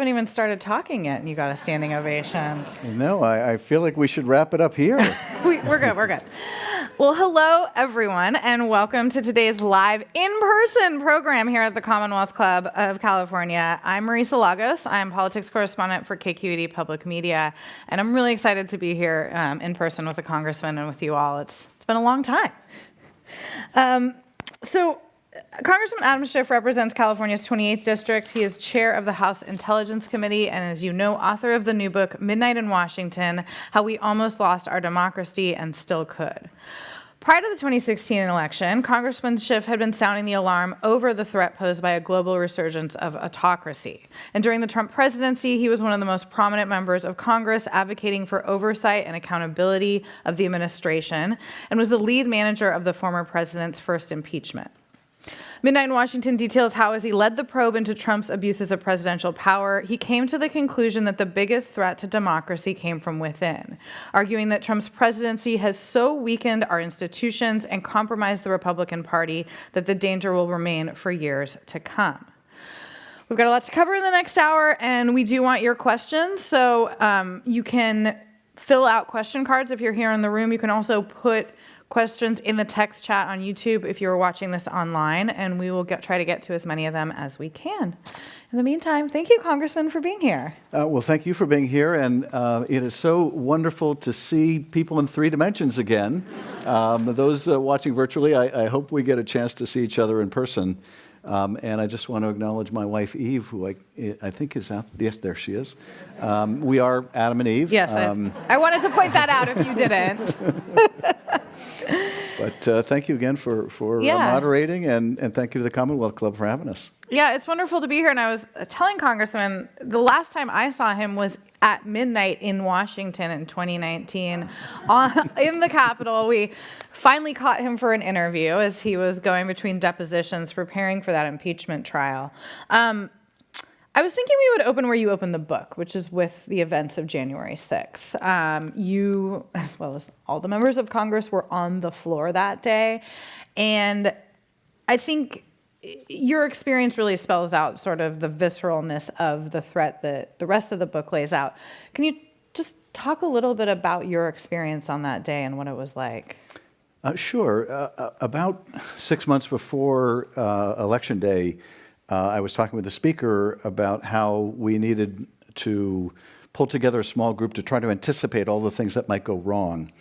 haven't even started talking yet, and you got a standing ovation. No, I feel like we should wrap it up here. We're good. Well, hello, everyone, and welcome to today's live in-person program here at the Commonwealth Club of California. I'm Marisa Lagos. I'm politics correspondent for KQED Public Media, and I'm really excited to be here in person with the congressman and with you all. It's been a long time. Congressman Adam Schiff represents California's 28th district. He is chair of the House Intelligence Committee and, as you know, author of the new book, Midnight in Washington, How We Almost Lost Our Democracy and Still Could. Prior to the 2016 election, Congressman Schiff had been sounding the alarm over the threat posed by a global resurgence of autocracy. And during the Trump presidency, he was one of the most prominent members of Congress advocating for oversight and accountability of the administration and was the lead manager of the former president's first impeachment. Midnight in Washington details how, as he led the probe into Trump's abuses of presidential power, he came to the conclusion that the biggest threat to democracy came from within, arguing that Trump's presidency has so weakened our institutions and compromised the Republican Party that the danger will remain for years to come. We've got a lot to cover in the next hour, and we do want your questions, so you can fill out question cards if you're here in the room. You can also put questions in the text chat on YouTube if you're watching this online, and we will try to get to as many of them as we can. In the meantime, thank you, Congressman, for being here. Well, thank you for being here, and it is so wonderful to see people in 3 dimensions again. Those watching virtually, I hope we get a chance to see each other in person. And I just want to acknowledge my wife, Eve, who I think is out. Yes, there she is. We are Adam and Eve. Yes, I wanted to point that out if you didn't. But thank you again for moderating, and thank you to the Commonwealth Club for having us. Yeah, it's wonderful to be here. And I was telling Congressman, the last time I saw him was at midnight in Washington in 2019 in the Capitol. We finally caught him for an interview as he was going between depositions preparing for that impeachment trial. I was thinking we would open where you opened the book, which is with the events of January 6th. You, as well as all the members of Congress, were on the floor that day. And I think your experience really spells out sort of the visceralness of the threat that the rest of the book lays out. Can you just talk a little bit about your experience on that day and what it was like? Sure. About 6 months before Election Day, I was talking with the speaker about how we needed to pull together a small group to try to anticipate all the things that might go wrong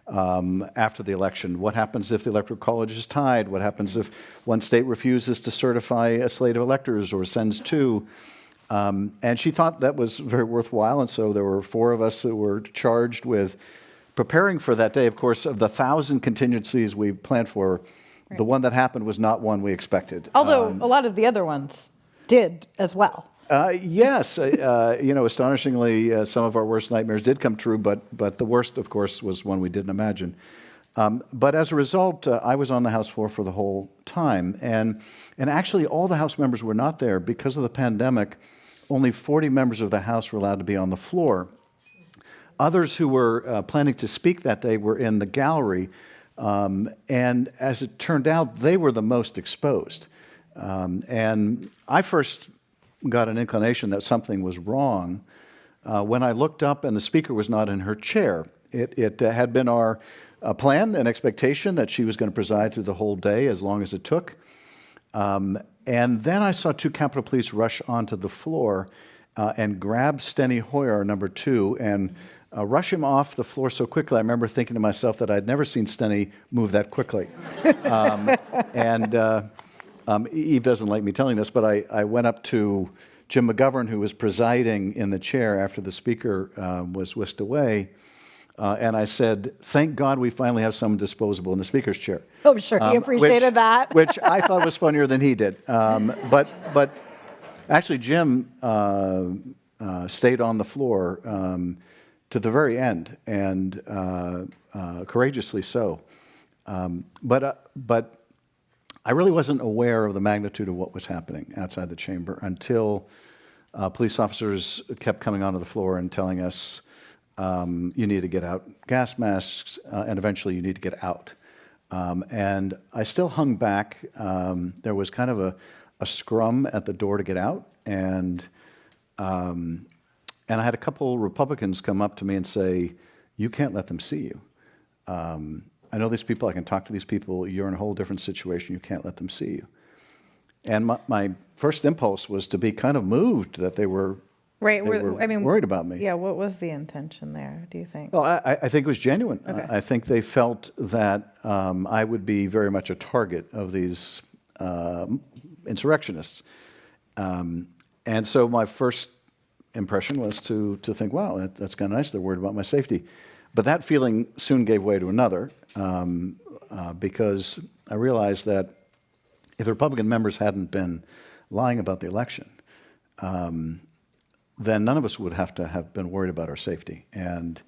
after the election. What happens if the Electoral College is tied? What happens if one state refuses to certify a slate of electors or sends 2? And she thought that was very worthwhile, and so there were 4 of us that were charged with preparing for that day. Of course, of the 1,000 contingencies we planned for, the one that happened was not one we expected. Although a lot of the other ones did as well. Yes, astonishingly, some of our worst nightmares did come true, but the worst, of course, was one we didn't imagine. But as a result, I was on the House floor for the whole time, and actually all the House members were not there because of the pandemic. Only 40 members of the House were allowed to be on the floor. Others who were planning to speak that day were in the gallery. And as it turned out, they were the most exposed. And I first got an inclination that something was wrong when I looked up and the speaker was not in her chair. It had been our plan and expectation that she was going to preside through the whole day as long as it took. And then I saw 2 Capitol Police rush onto the floor and grab Steny Hoyer, number 2, and rush him off the floor so quickly. I remember thinking to myself that I'd never seen Steny move that quickly. Eve doesn't like me telling this, but I went up to Jim McGovern, who was presiding in the chair after the speaker was whisked away, and I said, "Thank God we finally have someone disposable in the speaker's chair." Oh, I'm sure he appreciated that. Which I thought was funnier than he did. But actually, Jim stayed on the floor to the very end, and courageously so. But I really wasn't aware of the magnitude of what was happening outside the chamber until police officers kept coming onto the floor and telling us, you need to get out gas masks, and eventually you need to get out. And I still hung back. There was kind of a scrum at the door to get out, and And I had a couple Republicans come up to me and say, "You can't let them see you. I know these people. I can talk to these people. You're in a whole different situation. You can't let them see you." And my first impulse was to be kind of moved that they were Right. they were worried about me. Yeah. What was the intention there, do you think? Well, I think it was genuine. Okay. I think they felt that I would be very much a target of these insurrectionists. And so my first impression was to think, wow, that's kind of nice. They're worried about my safety. But that feeling soon gave way to another because I realized that if the Republican members hadn't been lying about the election, then none of us would have to have been worried about our safety. And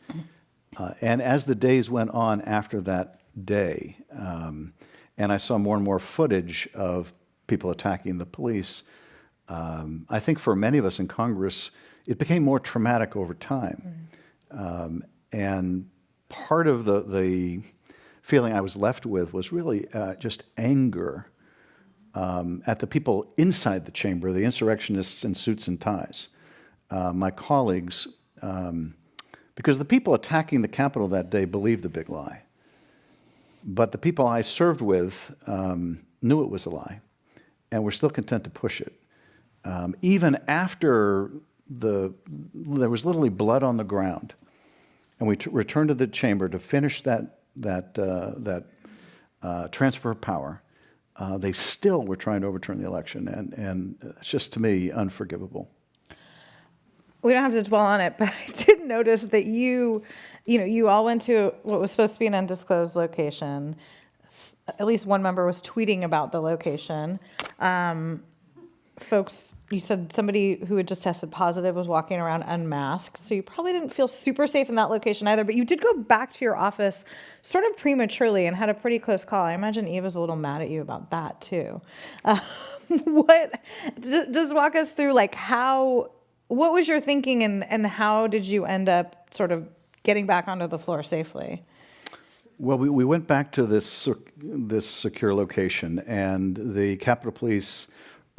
as the days went on after that day, and I saw more and more footage of people attacking the police, I think for many of us in Congress, it became more traumatic over time. And part of the feeling I was left with was really just anger at the people inside the chamber, the insurrectionists in suits and ties, my colleagues, because the people attacking the Capitol that day believed the big lie. But the people I served with knew it was a lie and were still content to push it. Even after there was literally blood on the ground, and we returned to the chamber to finish that transfer of power, they still were trying to overturn the election, and it's just, to me, unforgivable. We don't have to dwell on it, but I did notice that you all went to what was supposed to be an undisclosed location. At least one member was tweeting about the location. Folks, you said somebody who had just tested positive was walking around unmasked, so you probably didn't feel super safe in that location either, but you did go back to your office sort of prematurely and had a pretty close call. I imagine Eve was a little mad at you about that too. Just walk us through, like, what was your thinking and how did you end up sort of getting back onto the floor safely? Well, we went back to this secure location, and the Capitol Police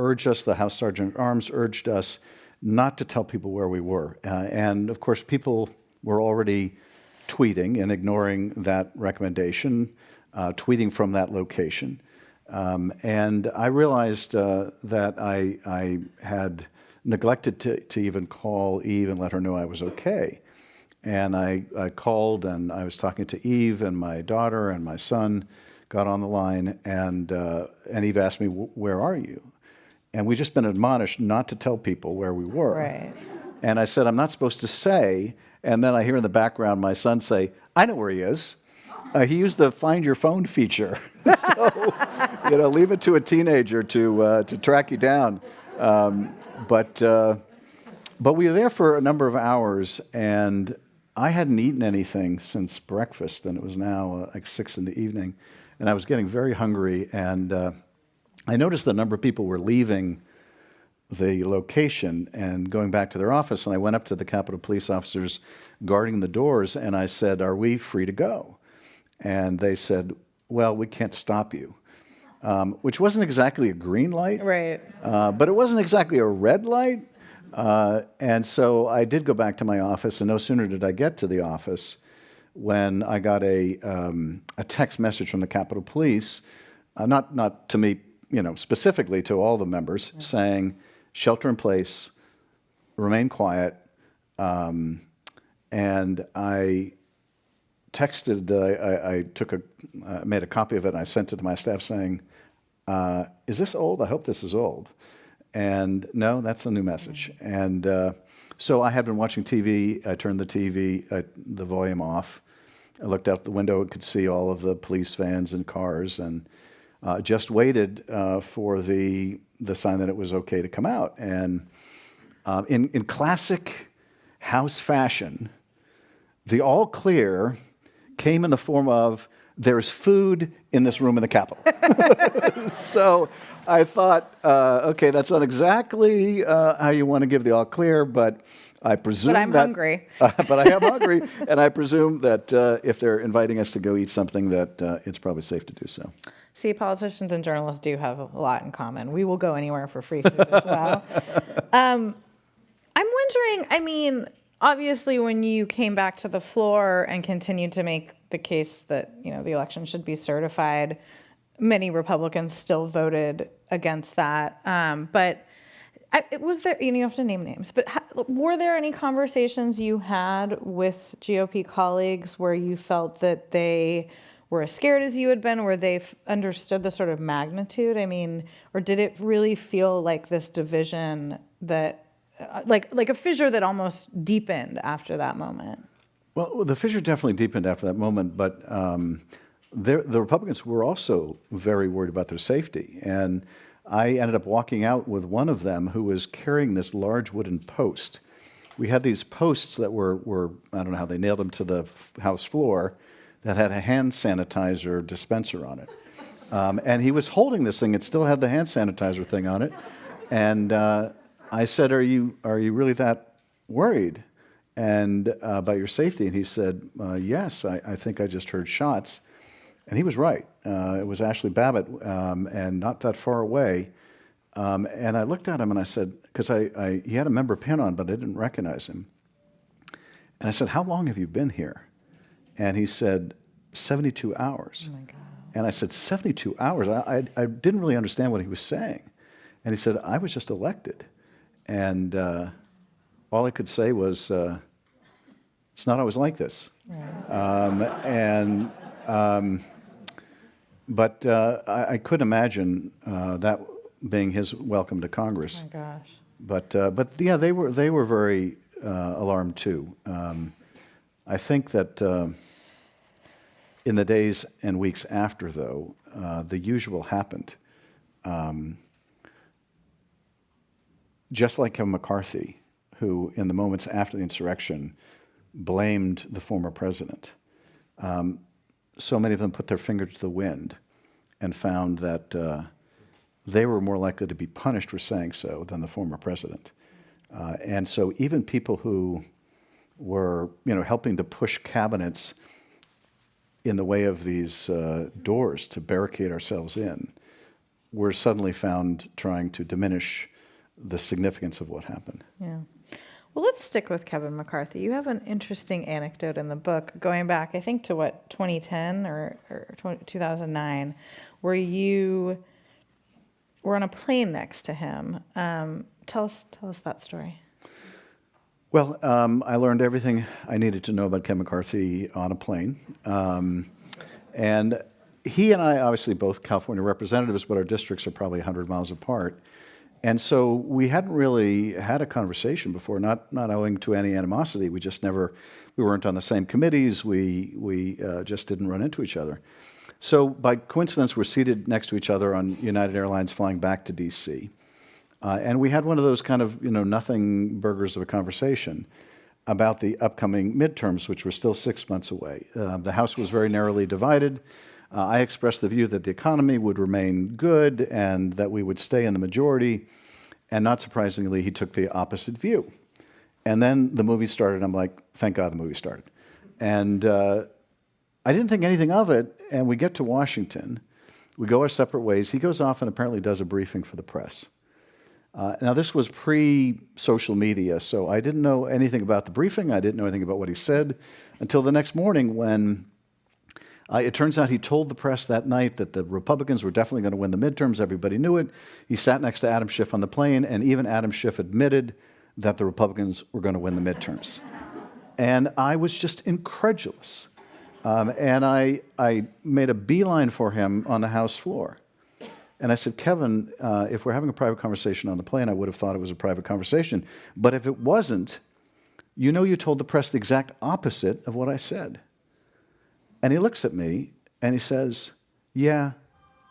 urged us, the House Sergeant at Arms urged us not to tell people where we were. And of course, people were already tweeting and ignoring that recommendation, tweeting from that location. And I realized that I had neglected to even call Eve and let her know I was okay. And I called, and I was talking to Eve, and my daughter and my son got on the line, and Eve asked me, "Where are you?" And we'd just been admonished not to tell people where we were. Right. And I said, "I'm not supposed to say." And then I hear in the background my son say, "I know where he is." He used the Find Your Phone feature. So, leave it to a teenager to track you down. But we were there for a number of hours, and I hadn't eaten anything since breakfast, and it was now like 6 p.m, and I was getting very hungry, and I noticed the number of people were leaving the location and going back to their office, and I went up to the Capitol Police officers guarding the doors, and I said, "Are we free to go?" And they said, "Well, we can't stop you," which wasn't exactly a green light, Right. but it wasn't exactly a red light. And so I did go back to my office, and no sooner did I get to the office when I got a text message from the Capitol Police, not to me, specifically to all the members, saying, "Shelter in place, remain quiet." And I texted, I made a copy of it, and I sent it to my staff saying, "Is this old? I hope this is old." And no, that's a new message. And so I had been watching TV. I turned the volume off. I looked out the window and could see all of the police vans and cars, and just waited for the sign that it was okay to come out. And in classic House fashion, the all clear came in the form of, "There's food in this room in the Capitol." So I thought, okay, that's not exactly how you want to give the all clear, but I presume But I'm hungry. But I am hungry, and I presume that if they're inviting us to go eat something, that it's probably safe to do so. See, politicians and journalists do have a lot in common. We will go anywhere for free food as well. I'm wondering, I mean, obviously when you came back to the floor and continued to make the case that, the election should be certified, many Republicans still voted against that. But was there, you have to name names, but were there any conversations you had with GOP colleagues where you felt that they were as scared as you had been, where they understood the sort of magnitude? I mean, or did it really feel like this division that, like a fissure that almost deepened after that moment? Well, the fissure definitely deepened after that moment, but the Republicans were also very worried about their safety. And I ended up walking out with one of them who was carrying this large wooden post. We had these posts that were I don't know how they nailed them to the House floor, that had a hand sanitizer dispenser on it. And he was holding this thing. It still had the hand sanitizer thing on it. And I said, are you really that worried and about your safety? And he said, yes, I think I just heard shots. And he was right. It was Ashley Babbitt, and not that far away. And I looked at him and I said, because he had a member pin on, but I didn't recognize him. And I said, how long have you been here? And he said, 72 hours. Oh my God. And I said, 72 hours? I didn't really understand what he was saying. And he said, I was just elected. And all I could say was, it's not always like this. Right. But I couldn't imagine that being his welcome to Congress. Oh my gosh. But yeah, they were very alarmed too. I think that in the days and weeks after, though, the usual happened. Just like Kevin McCarthy, who in the moments after the insurrection blamed the former president. So many of them put their finger to the wind and found that they were more likely to be punished for saying so than the former president. And so even people who were, helping to push cabinets in the way of these doors to barricade ourselves in were suddenly found trying to diminish the significance of what happened. Yeah. Well, let's stick with Kevin McCarthy. You have an interesting anecdote in the book going back, I think, to 2010 or 2009, where you were on a plane next to him. Tell us that story. Well, I learned everything I needed to know about Kevin McCarthy on a plane. And he and I, obviously both California representatives, but our districts are probably 100 miles apart. And so we hadn't really had a conversation before, not owing to any animosity. We weren't on the same committees. We just didn't run into each other. So by coincidence, we're seated next to each other on United Airlines flying back to D.C. And we had one of those kind of, nothing burgers of a conversation about the upcoming midterms, which were still 6 months away. The House was very narrowly divided. I expressed the view that the economy would remain good and that we would stay in the majority. And not surprisingly, he took the opposite view. And then the movie started. I'm like, thank God the movie started. And I didn't think anything of it. And we get to Washington. We go our separate ways. He goes off and apparently does a briefing for the press. Now, this was pre-social media, so I didn't know anything about the briefing. I didn't know anything about what he said until the next morning when it turns out he told the press that night that the Republicans were definitely going to win the midterms. Everybody knew it. He sat next to Adam Schiff on the plane, and even Adam Schiff admitted that the Republicans were going to win the midterms. And I was just incredulous. And I made a beeline for him on the House floor. And I said, Kevin, if we're having a private conversation on the plane, I would have thought it was a private conversation. But if it wasn't, you told the press the exact opposite of what I said. And he looks at me and he says, yeah,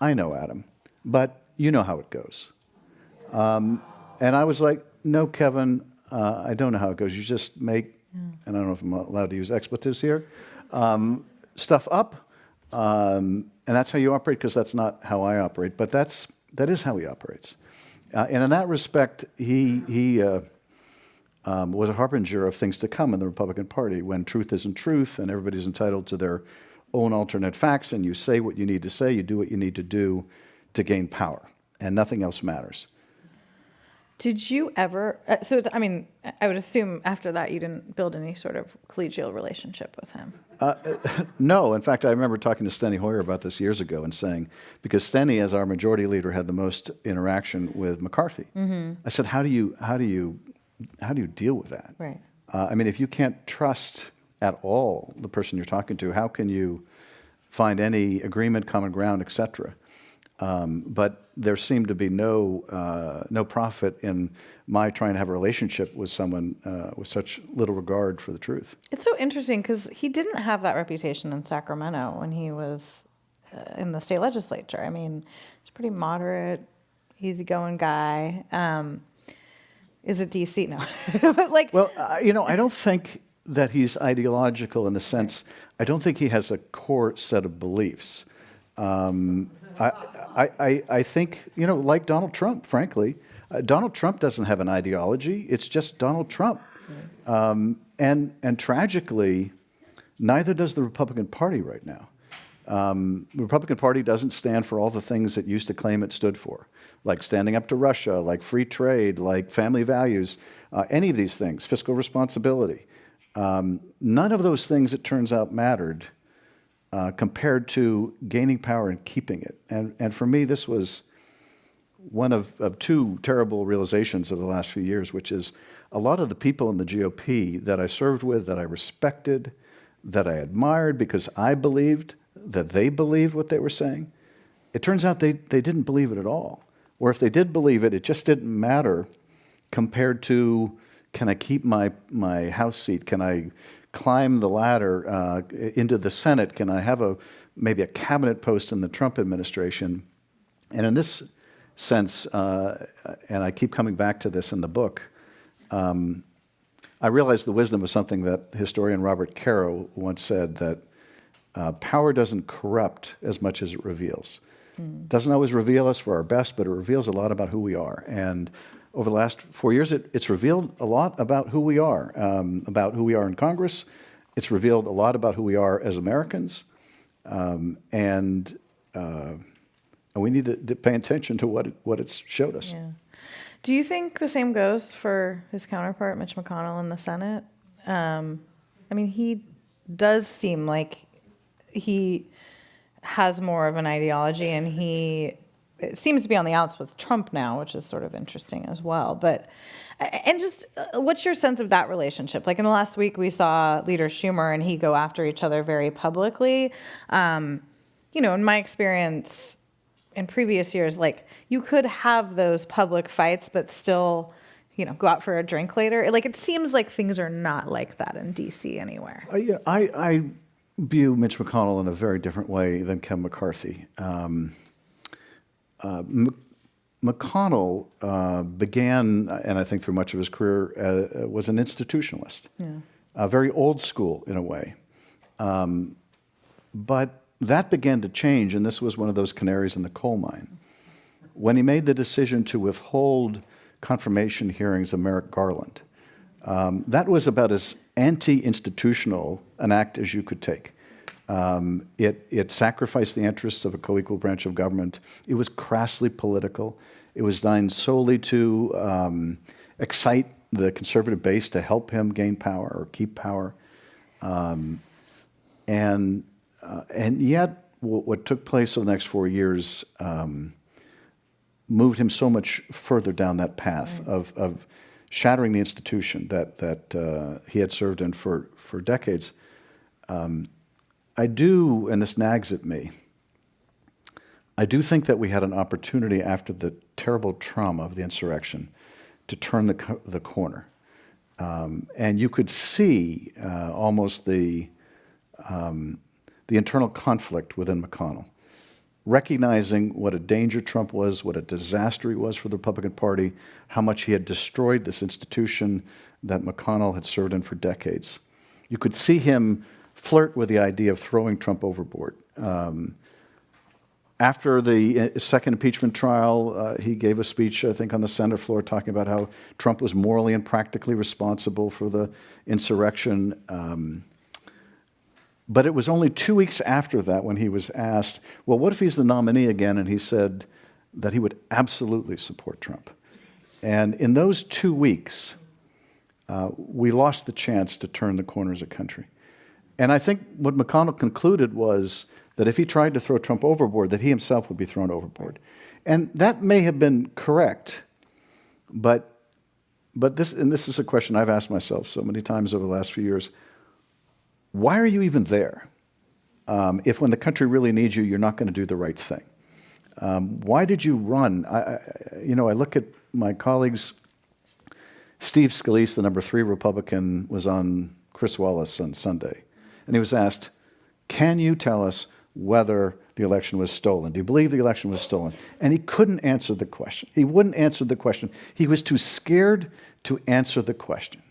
I know, Adam, but you know how it goes. And I was like, no, Kevin, I don't know how it goes. You just make, and I don't know if I'm allowed to use expletives here, stuff up. And that's how you operate, because that's not how I operate, but that is how he operates. And in that respect, he was a harbinger of things to come in the Republican Party, when truth isn't truth and everybody's entitled to their own alternate facts, and you say what you need to say, you do what you need to do to gain power, and nothing else matters. Did you ever, I mean, I would assume after that you didn't build any sort of collegial relationship with him. No, in fact, I remember talking to Steny Hoyer about this years ago and saying, because Steny, as our majority leader, had the most interaction with McCarthy. I said, how do you deal with that? Right. I mean, if you can't trust at all the person you're talking to, how can you find any agreement, common ground, et cetera? But there seemed to be no profit in my trying to have a relationship with someone with such little regard for the truth. It's so interesting because he didn't have that reputation in Sacramento when he was in the state legislature. I mean, he's a pretty moderate, easygoing guy. Is it DC? No. But like, Well, I don't think that he's ideological in the sense, I don't think he has a core set of beliefs. I think, like Donald Trump, frankly, Donald Trump doesn't have an ideology. It's just Donald Trump. And tragically, neither does the Republican Party right now. The Republican Party doesn't stand for all the things it used to claim it stood for, like standing up to Russia, like free trade, like family values, any of these things, fiscal responsibility. None of those things, it turns out, mattered compared to gaining power and keeping it. And for me, this was one of two terrible realizations of the last few years, which is a lot of the people in the GOP that I served with, that I respected, that I admired because I believed that they believed what they were saying, it turns out they didn't believe it at all. Or if they did believe it, it just didn't matter compared to, can I keep my House seat? Can I climb the ladder into the Senate? Can I have maybe a cabinet post in the Trump administration? And in this sense, and I keep coming back to this in the book, I realize the wisdom of something that historian Robert Caro once said, that power doesn't corrupt as much as it reveals. It doesn't always reveal us for our best, but it reveals a lot about who we are. And over the last 4 years, it's revealed a lot about who we are in Congress. It's revealed a lot about who we are as Americans. And we need to pay attention to what it's showed us. yeah. Do you think the same goes for his counterpart, Mitch McConnell, in the Senate? I mean, he does seem like he has more of an ideology, and it seems to be on the outs with Trump now, which is sort of interesting as well. But, and just what's your sense of that relationship? Like in the last week, we saw Leader Schumer and he go after each other very publicly. In my experience in previous years, like you could have those public fights, but still, go out for a drink later. Like it seems like things are not like that in DC anywhere. I view Mitch McConnell in a very different way than Kevin McCarthy. McConnell began, and I think through much of his career, was an institutionalist, very old school in a way. But that began to change, and this was one of those canaries in the coal mine. When he made the decision to withhold confirmation hearings of Merrick Garland, that was about as anti-institutional an act as you could take. It sacrificed the interests of a co-equal branch of government. It was crassly political. It was designed solely to excite the conservative base to help him gain power or keep power. And yet, what took place over the next 4 years moved him so much further down that path of shattering the institution that he had served in for decades. I do, and this nags at me, I do think that we had an opportunity after the terrible trauma of the insurrection to turn the corner. And you could see almost the internal conflict within McConnell, recognizing what a danger Trump was, what a disaster he was for the Republican Party, how much he had destroyed this institution that McConnell had served in for decades. You could see him flirt with the idea of throwing Trump overboard. After the second impeachment trial, he gave a speech, I think, on the Senate floor talking about how Trump was morally and practically responsible for the insurrection. But it was only 2 weeks after that when he was asked, well, what if he's the nominee again? And he said that he would absolutely support Trump. And in those 2 weeks, we lost the chance to turn the corner as a country. And I think what McConnell concluded was that if he tried to throw Trump overboard, that he himself would be thrown overboard. And that may have been correct, but this is a question I've asked myself so many times over the last few years. Why are you even there? If when the country really needs you, you're not going to do the right thing. Why did you run? I look at my colleagues. Steve Scalise, the number 3 Republican, was on Chris Wallace on Sunday. And he was asked, can you tell us whether the election was stolen? Do you believe the election was stolen? And he couldn't answer the question. He wouldn't answer the question. He was too scared to answer the question.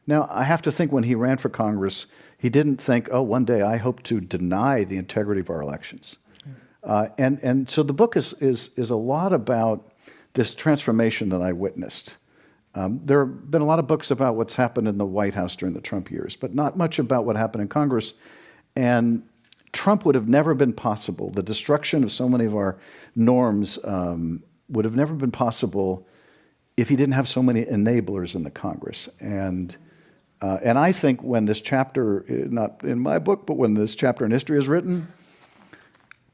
Now, I have to think when he ran for Congress, he didn't think, oh, one day I hope to deny the integrity of our elections. And so the book is a lot about this transformation that I witnessed. There have been a lot of books about what's happened in the White House during the Trump years, but not much about what happened in Congress. And Trump would have never been possible. The destruction of so many of our norms would have never been possible if he didn't have so many enablers in the Congress. And I think when this chapter, not in my book, but when this chapter in history is written,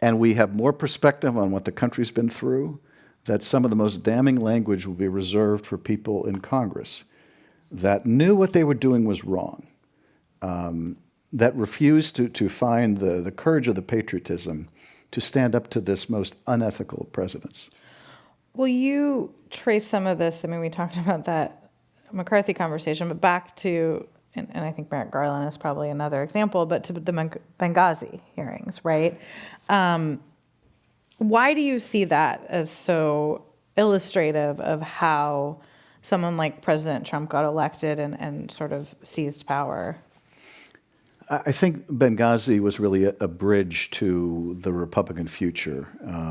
and we have more perspective on what the country's been through, that some of the most damning language will be reserved for people in Congress that knew what they were doing was wrong, that refused to find the courage or the patriotism to stand up to this most unethical of presidents. Well, you trace some of this, I mean, we talked about that McCarthy conversation, but back to, and I think Merrick Garland is probably another example, but to the Benghazi hearings, right? Why do you see that as so illustrative of how someone like President Trump got elected and sort of seized power? I think Benghazi was really a bridge to the Republican future,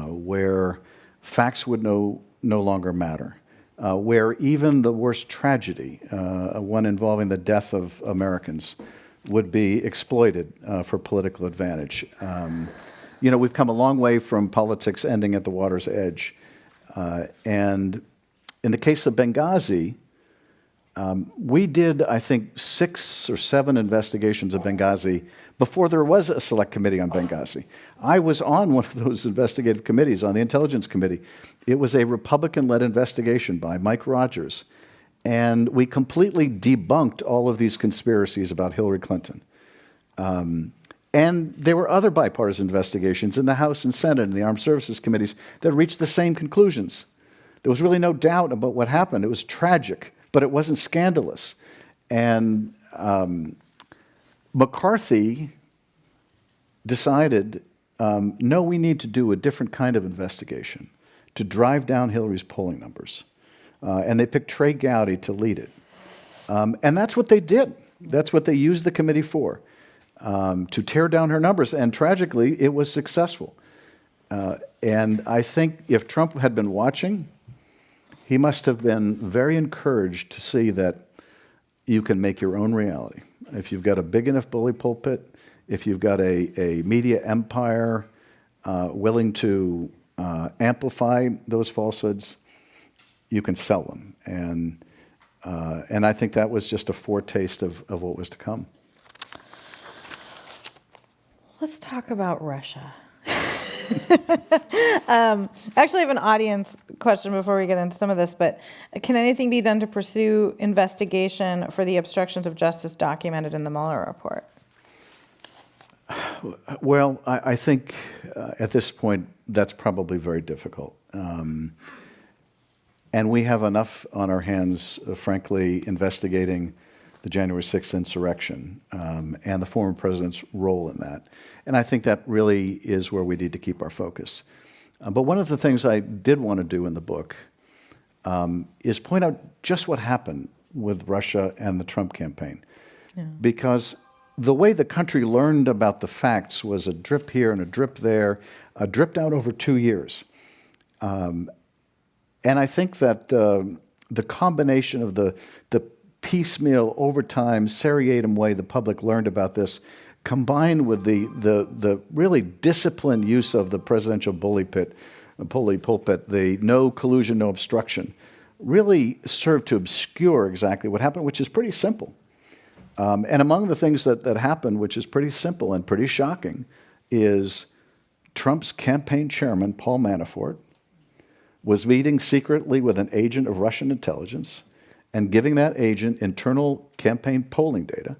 where facts would no longer matter, where even the worst tragedy, one involving the death of Americans, would be exploited for political advantage. We've come a long way from politics ending at the water's edge. And in the case of Benghazi, we did, I think, 6 or 7 investigations of Benghazi before there was a select committee on Benghazi. I was on one of those investigative committees, on the Intelligence Committee. It was a Republican-led investigation by Mike Rogers. And we completely debunked all of these conspiracies about Hillary Clinton. And there were other bipartisan investigations in the House and Senate and the Armed Services Committees that reached the same conclusions. There was really no doubt about what happened. It was tragic, but it wasn't scandalous. And McCarthy decided, no, we need to do a different kind of investigation to drive down Hillary's polling numbers. And they picked Trey Gowdy to lead it. And that's what they did. That's what they used the committee for. To tear down her numbers. And tragically, it was successful. And I think if Trump had been watching, he must have been very encouraged to see that you can make your own reality. If you've got a big enough bully pulpit, if you've got a media empire willing to amplify those falsehoods, you can sell them. And I think that was just a foretaste of what was to come. Let's talk about Russia. Actually, I have an audience question before we get into some of this, but can anything be done to pursue investigation for the obstructions of justice documented in the Mueller report? Well, I think at this point, that's probably very difficult. And we have enough on our hands, frankly, investigating the January 6th insurrection and the former president's role in that. And I think that really is where we need to keep our focus. But one of the things I did want to do in the book is point out just what happened with Russia and the Trump campaign. Yeah. Because the way the country learned about the facts was a drip here and a drip there, dripped out over 2 years. And I think that the combination of the piecemeal, over time, seriatim way the public learned about this, combined with the really disciplined use of the presidential bully pulpit, the no collusion, no obstruction, really serve to obscure exactly what happened, which is pretty simple. And among the things that happened, which is pretty simple and pretty shocking, is Trump's campaign chairman, Paul Manafort, was meeting secretly with an agent of Russian intelligence and giving that agent internal campaign polling data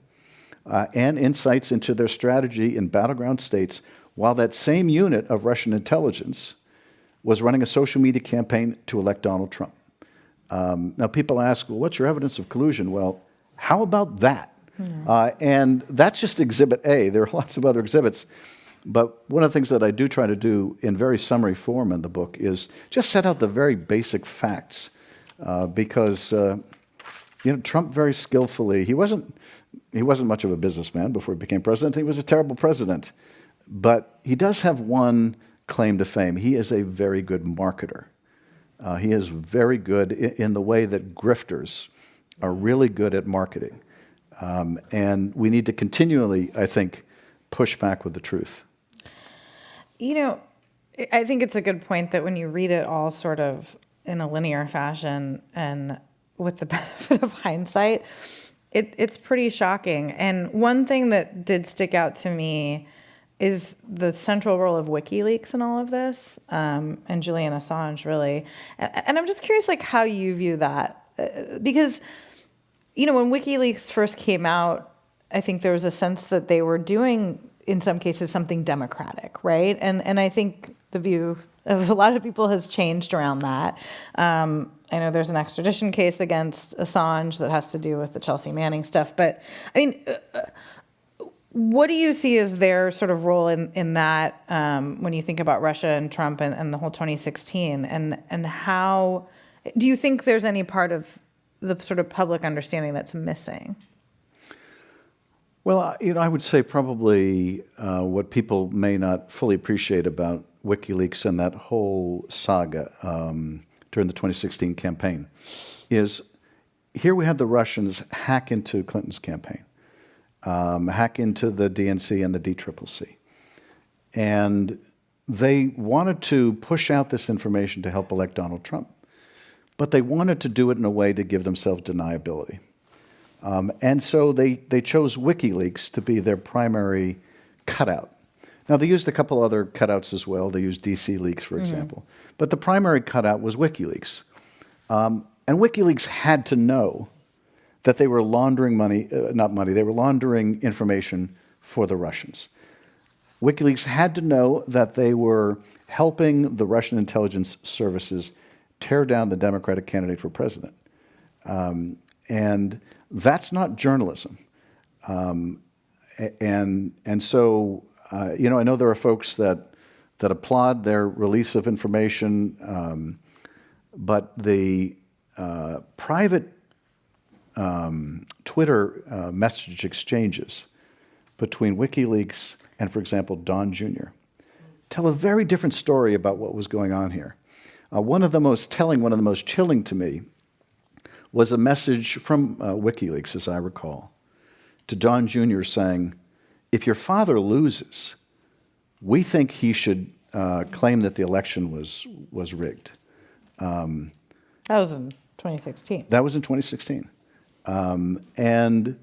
and insights into their strategy in battleground states, while that same unit of Russian intelligence was running a social media campaign to elect Donald Trump. Now, people ask, well, what's your evidence of collusion? Well, how about that? And that's just Exhibit A. There are lots of other exhibits. But one of the things that I do try to do in very summary form in the book is just set out the very basic facts. Because Trump very skillfully, he wasn't much of a businessman before he became president. He was a terrible president. But he does have one claim to fame. He is a very good marketer. He is very good in the way that grifters are really good at marketing. And we need to continually, I think, push back with the truth. I think it's a good point that when you read it all sort of in a linear fashion and with the benefit of hindsight, it's pretty shocking. And one thing that did stick out to me is the central role of WikiLeaks in all of this, and Julian Assange, really. And I'm just curious, how you view that. Because, when WikiLeaks first came out, I think there was a sense that they were doing, in some cases, something democratic, right? And I think the view of a lot of people has changed around that. I know there's an extradition case against Assange that has to do with the Chelsea Manning stuff. But, what do you see as their sort of role in that when you think about Russia and Trump and the whole 2016? And how do you think there's any part of the sort of public understanding that's missing? Well, I would say probably what people may not fully appreciate about WikiLeaks and that whole saga during the 2016 campaign is here we had the Russians hack into Clinton's campaign, hack into the DNC and the DCCC. And they wanted to push out this information to help elect Donald Trump, but they wanted to do it in a way to give themselves deniability. And so they chose WikiLeaks to be their primary cutout. Now, they used a couple other cutouts as well. They used DC Leaks, for example. But the primary cutout was WikiLeaks. And WikiLeaks had to know that they were laundering money, they were laundering information for the Russians. WikiLeaks had to know that they were helping the Russian intelligence services tear down the Democratic candidate for president. And that's not journalism. And so, I know there are folks that applaud their release of information, but the private Twitter message exchanges between WikiLeaks and, for example, Don Jr. tell a very different story about what was going on here. One of the most telling, one of the most chilling to me was a message from WikiLeaks, as I recall, to Don Jr. saying, if your father loses, we think he should claim that the election was rigged. That was in 2016. That was in 2016. And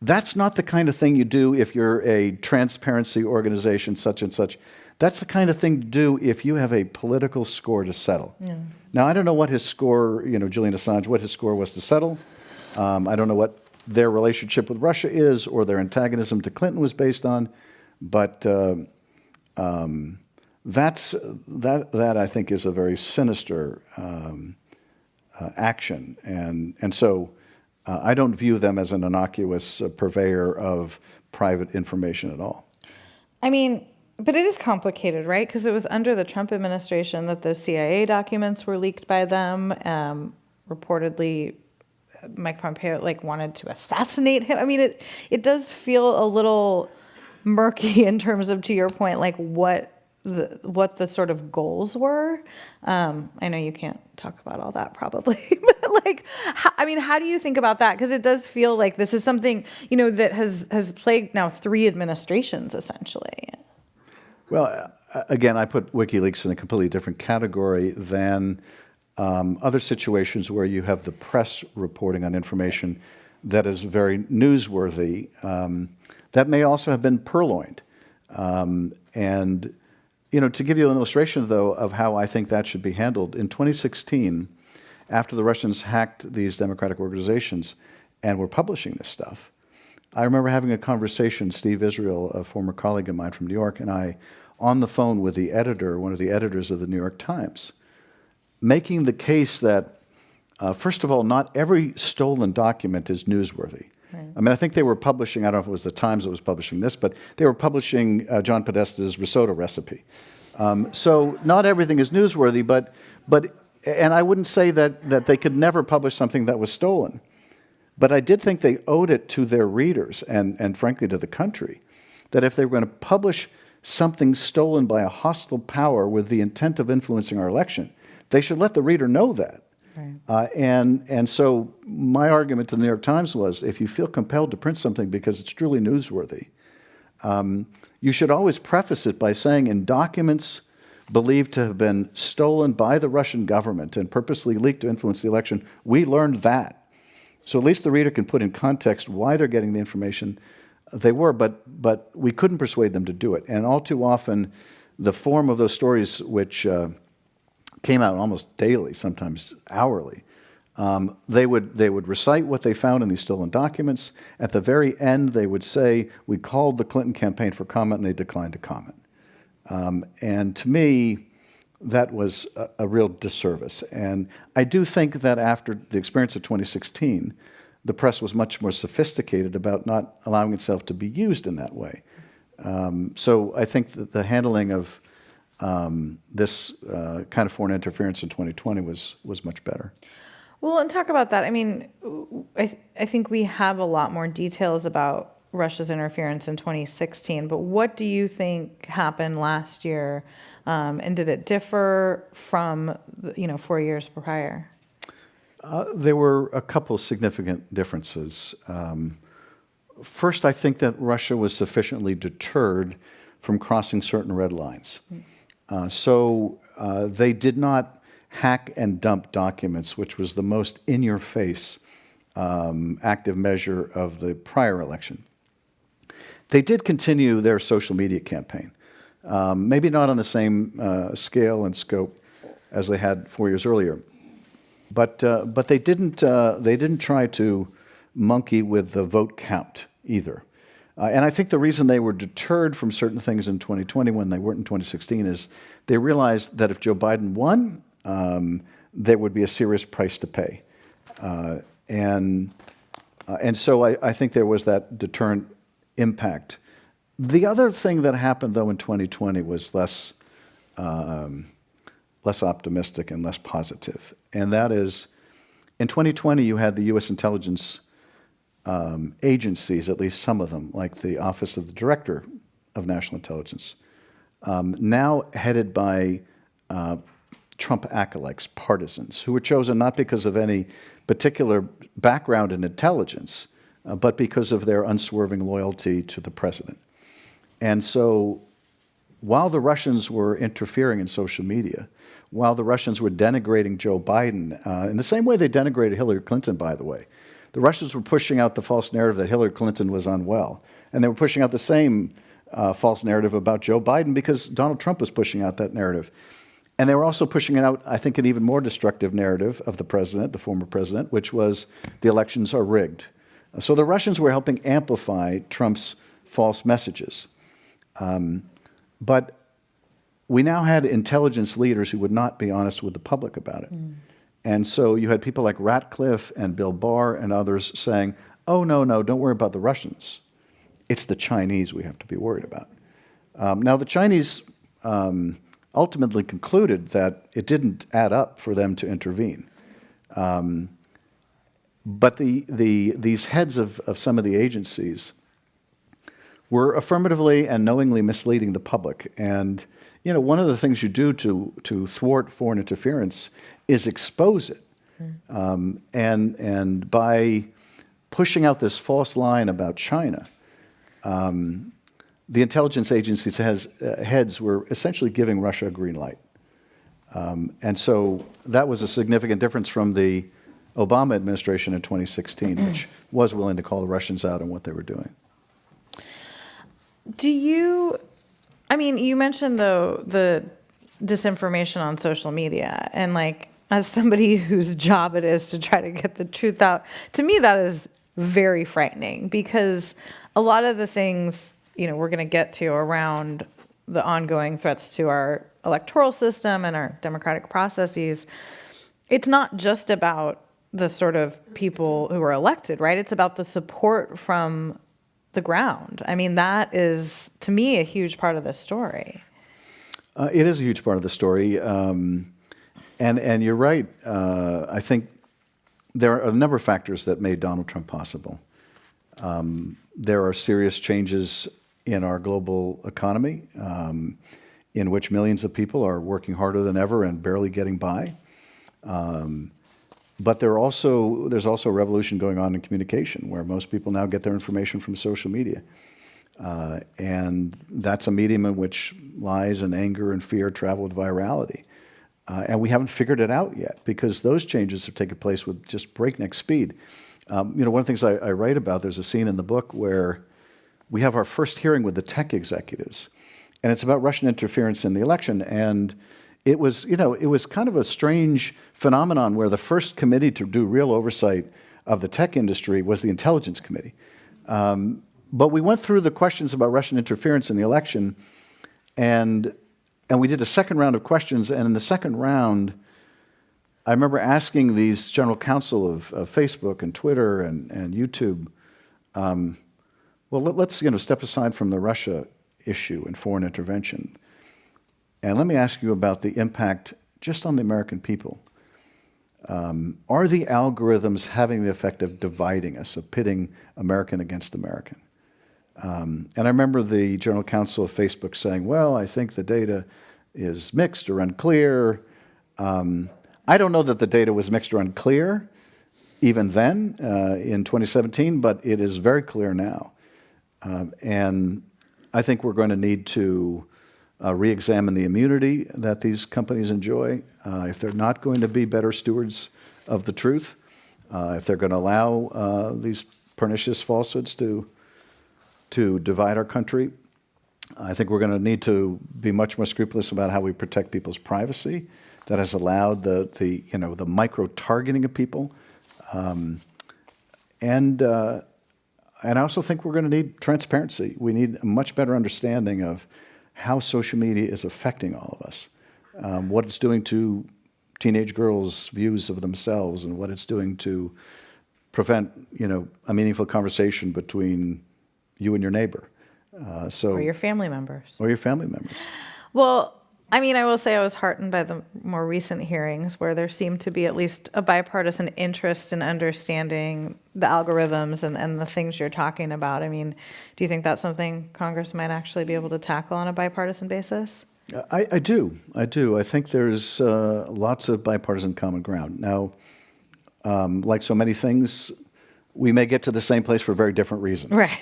that's not the kind of thing you do if you're a transparency organization, such and such. That's the kind of thing to do if you have a political score to settle. Yeah. Now, I don't know what his score, Julian Assange, what his score was to settle. I don't know what their relationship with Russia is or their antagonism to Clinton was based on. But that I think is a very sinister action. And so I don't view them as an innocuous purveyor of private information at all. But it is complicated, right? Because it was under the Trump administration that those CIA documents were leaked by them. Reportedly, Mike Pompeo wanted to assassinate him. It does feel a little murky in terms of, to your point, what the sort of goals were. I know you can't talk about all that probably, but how do you think about that? Because it does feel like this is something that has plagued now 3 administrations essentially. Well, again, I put WikiLeaks in a completely different category than other situations where you have the press reporting on information that is very newsworthy, that may also have been purloined. And, to give you an illustration, though, of how I think that should be handled, in 2016, after the Russians hacked these democratic organizations and were publishing this stuff, I remember having a conversation, Steve Israel, a former colleague of mine from New York, and I, on the phone with the editor, one of the editors of the New York Times, making the case that, first of all, not every stolen document is newsworthy. Right. I mean, I think they were publishing, I don't know if it was the Times that was publishing this, but they were publishing John Podesta's risotto recipe. So not everything is newsworthy, and I wouldn't say that they could never publish something that was stolen. But I did think they owed it to their readers and frankly to the country, that if they were going to publish something stolen by a hostile power with the intent of influencing our election, they should let the reader know that. Right. And so my argument to the New York Times was, if you feel compelled to print something because it's truly newsworthy, you should always preface it by saying, in documents believed to have been stolen by the Russian government and purposely leaked to influence the election, we learned that. So at least the reader can put in context why they're getting the information they were, but we couldn't persuade them to do it. And all too often, the form of those stories, which came out almost daily, sometimes hourly, they would recite what they found in these stolen documents. At the very end, they would say, we called the Clinton campaign for comment, and they declined to comment. And to me, that was a real disservice. And I do think that after the experience of 2016, the press was much more sophisticated about not allowing itself to be used in that way. So I think that the handling of this kind of foreign interference in 2020 was much better. Well, and talk about that. I mean, I think we have a lot more details about Russia's interference in 2016, but what do you think happened last year? And did it differ from, 4 years prior? There were a couple significant differences. First, I think that Russia was sufficiently deterred from crossing certain red lines. So they did not hack and dump documents, which was the most in-your-face active measure of the prior election. They did continue their social media campaign, maybe not on the same scale and scope as they had 4 years earlier, but they didn't try to monkey with the vote count either. And I think the reason they were deterred from certain things in 2020 when they weren't in 2016 is they realized that if Joe Biden won, there would be a serious price to pay. And so I think there was that deterrent impact. The other thing that happened, though, in 2020 was less optimistic and less positive. And that is, in 2020, you had the U.S. intelligence agencies, at least some of them, like the Office of the Director of National Intelligence, now headed by Trump acolytes, partisans, who were chosen not because of any particular background in intelligence, but because of their unswerving loyalty to the president. And so while the Russians were interfering in social media, while the Russians were denigrating Joe Biden, in the same way they denigrated Hillary Clinton, by the way, the Russians were pushing out the false narrative that Hillary Clinton was unwell. And they were pushing out the same false narrative about Joe Biden because Donald Trump was pushing out that narrative. And they were also pushing out, I think, an even more destructive narrative of the president, the former president, which was the elections are rigged. So the Russians were helping amplify Trump's false messages. But we now had intelligence leaders who would not be honest with the public about it. And so you had people like Ratcliffe and Bill Barr and others saying, oh, no, don't worry about the Russians. It's the Chinese we have to be worried about. Now, the Chinese ultimately concluded that it didn't add up for them to intervene. But these heads of some of the agencies were affirmatively and knowingly misleading the public. And one of the things you do to thwart foreign interference is expose it. And by pushing out this false line about China, the intelligence agencies heads were essentially giving Russia a green light. And so that was a significant difference from the Obama administration in 2016, which was willing to call the Russians out on what they were doing. You mentioned though the disinformation on social media, and like as somebody whose job it is to try to get the truth out, to me that is very frightening, because a lot of the things, we're going to get to around the ongoing threats to our electoral system and our democratic processes, it's not just about the sort of people who are elected, right? It's about the support from the ground. I mean, that is, to me, a huge part of this story. It is a huge part of the story. And you're right. I think there are a number of factors that made Donald Trump possible. There are serious changes in our global economy, in which millions of people are working harder than ever and barely getting by. But there's also a revolution going on in communication, where most people now get their information from social media. And that's a medium in which lies and anger and fear travel with virality. And we haven't figured it out yet, because those changes have taken place with just breakneck speed. One of the things I write about, there's a scene in the book where we have our first hearing with the tech executives, and it's about Russian interference in the election. And it was kind of a strange phenomenon where the first committee to do real oversight of the tech industry was the Intelligence Committee. But we went through the questions about Russian interference in the election, and we did a second round of questions. And in the second round, I remember asking these general counsel of Facebook and Twitter and YouTube, let's step aside from the Russia issue and foreign intervention, and let me ask you about the impact just on the American people. Are the algorithms having the effect of dividing us, of pitting American against American? And I remember the general counsel of Facebook saying, well, I think the data is mixed or unclear. I don't know that the data was mixed or unclear even then in 2017, but it is very clear now. And I think we're going to need to re-examine the immunity that these companies enjoy. If they're not going to be better stewards of the truth, if they're going to allow these pernicious falsehoods to divide our country, I think we're going to need to be much more scrupulous about how we protect people's privacy. That has allowed the micro-targeting of people. And I also think we're going to need transparency. We need a much better understanding of how social media is affecting all of us, what it's doing to teenage girls' views of themselves, and what it's doing to prevent, a meaningful conversation between you and your neighbor. Or your family members. Or your family members. Well, I will say I was heartened by the more recent hearings, where there seemed to be at least a bipartisan interest in understanding the algorithms and the things you're talking about. Do you think that's something Congress might actually be able to tackle on a bipartisan basis? I do. I think there's lots of bipartisan common ground. Now, like so many things, we may get to the same place for very different reasons. Right.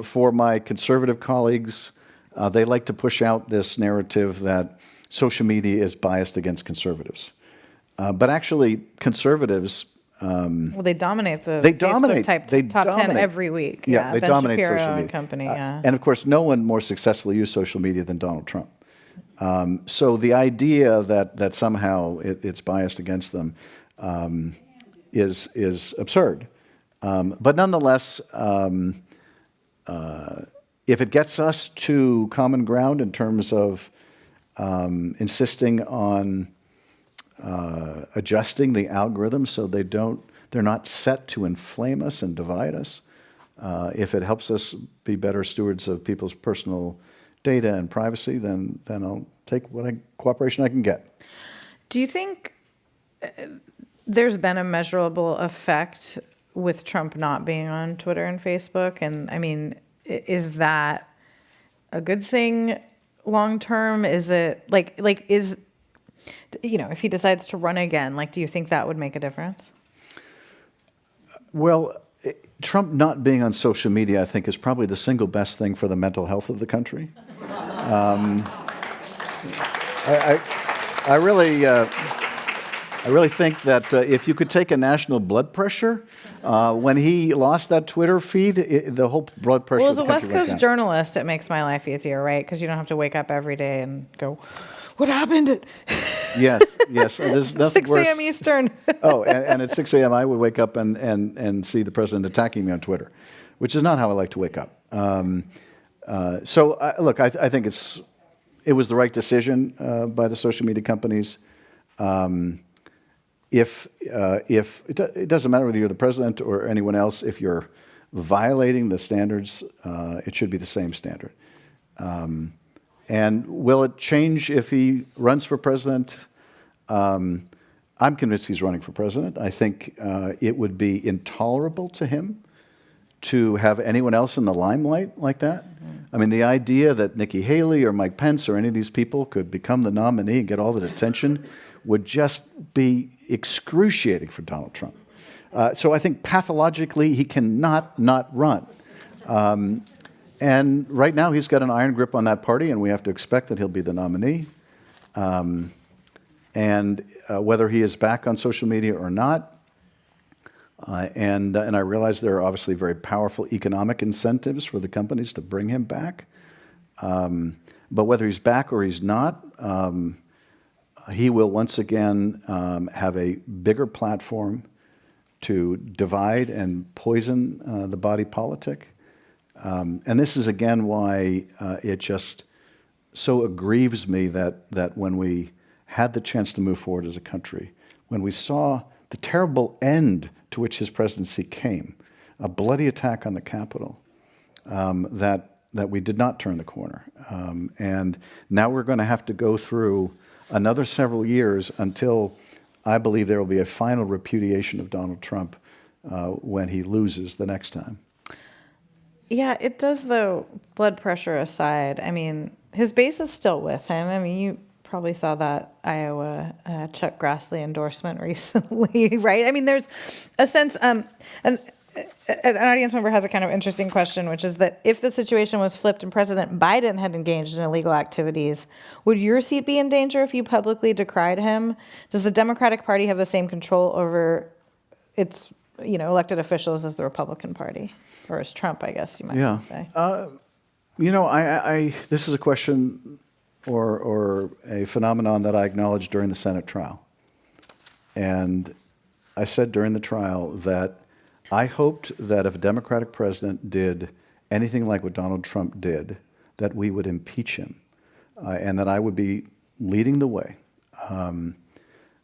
For my conservative colleagues, they like to push out this narrative that social media is biased against conservatives. But actually, conservatives... they dominate the Facebook top 10 every week. Yeah, they Ben dominate Shapiro social media. And company, yeah. And of course, no one more successfully used social media than Donald Trump. So the idea that somehow it's biased against them is absurd. But nonetheless, if it gets us to common ground in terms of insisting on adjusting the algorithms so they're not set to inflame us and divide us, if it helps us be better stewards of people's personal data and privacy, then I'll take what cooperation I can get. Do you think there's been a measurable effect with Trump not being on Twitter and Facebook? And is that a good thing long term? Is it if he decides to run again, do you think that would make a difference? Well, Trump not being on social media, I think, is probably the single best thing for the mental health of the country. I really think that if you could take a national blood pressure, when he lost that Twitter feed, the whole blood pressure Well, of as the a country West went Coast down. journalist, it makes my life easier, right? Because you don't have to wake up every day and go, "What happened?" Yes. There's nothing 6 worse. a.m. Eastern. Oh, and at 6 a.m. I would wake up and see the president attacking me on Twitter, which is not how I like to wake up. Look, I think it was the right decision by the social media companies. If it doesn't matter whether you're the president or anyone else, if you're violating the standards, it should be the same standard. And will it change if he runs for president? I'm convinced he's running for president. I think it would be intolerable to him to have anyone else in the limelight like that. I mean, the idea that Nikki Haley or Mike Pence or any of these people could become the nominee and get all the attention would just be excruciating for Donald Trump. So I think pathologically he cannot not run. And right now he's got an iron grip on that party, and we have to expect that he'll be the nominee. And whether he is back on social media or not, and I realize there are obviously very powerful economic incentives for the companies to bring him back. But whether he's back or he's not, he will once again have a bigger platform to divide and poison the body politic. And this is again why it just so aggrieves me that when we had the chance to move forward as a country, when we saw the terrible end to which his presidency came, a bloody attack on the Capitol, that we did not turn the corner. And now we're going to have to go through another several years until I believe there will be a final repudiation of Donald Trump when he loses the next time. Yeah, it does, though, blood pressure aside. I mean, his base is still with him. I mean, you probably saw that Iowa Chuck Grassley endorsement recently, right? I mean, there's a sense, and an audience member has a kind of interesting question, which is that if the situation was flipped and President Biden had engaged in illegal activities, would your seat be in danger if you publicly decried him? Does the Democratic Party have the same control over its, elected officials as the Republican Party? Or as Trump, I guess you might say. This is a question or a phenomenon that I acknowledged during the Senate trial. And I said during the trial that I hoped that if a Democratic president did anything like what Donald Trump did, that we would impeach him and that I would be leading the way.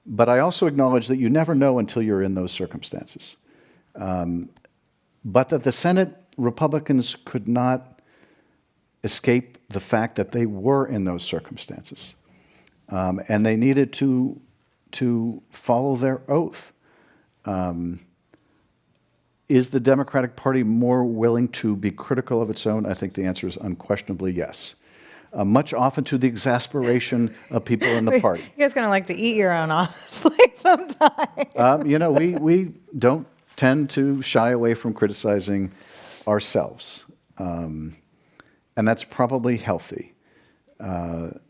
But I also acknowledge that you never know until you're in those circumstances. But that the Senate Republicans could not escape the fact that they were in those circumstances. And they needed to follow their oath. Is the Democratic Party more willing to be critical of its own? I think the answer is unquestionably yes. Much often to the exasperation of people in the party. You guys kind of like to eat your own, honestly, sometimes. We don't tend to shy away from criticizing ourselves. And that's probably healthy. Look,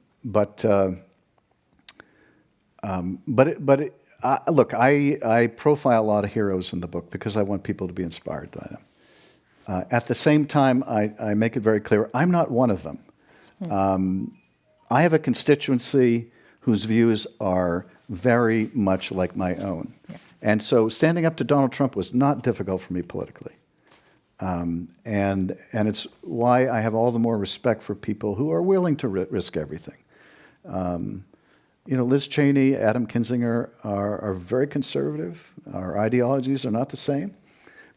I profile a lot of heroes in the book because I want people to be inspired by them. At the same time, I make it very clear, I'm not one of them. I have a constituency whose views are very much like my own. Yeah. And so standing up to Donald Trump was not difficult for me politically. And it's why I have all the more respect for people who are willing to risk everything. Liz Cheney, Adam Kinzinger are very conservative. Our ideologies are not the same.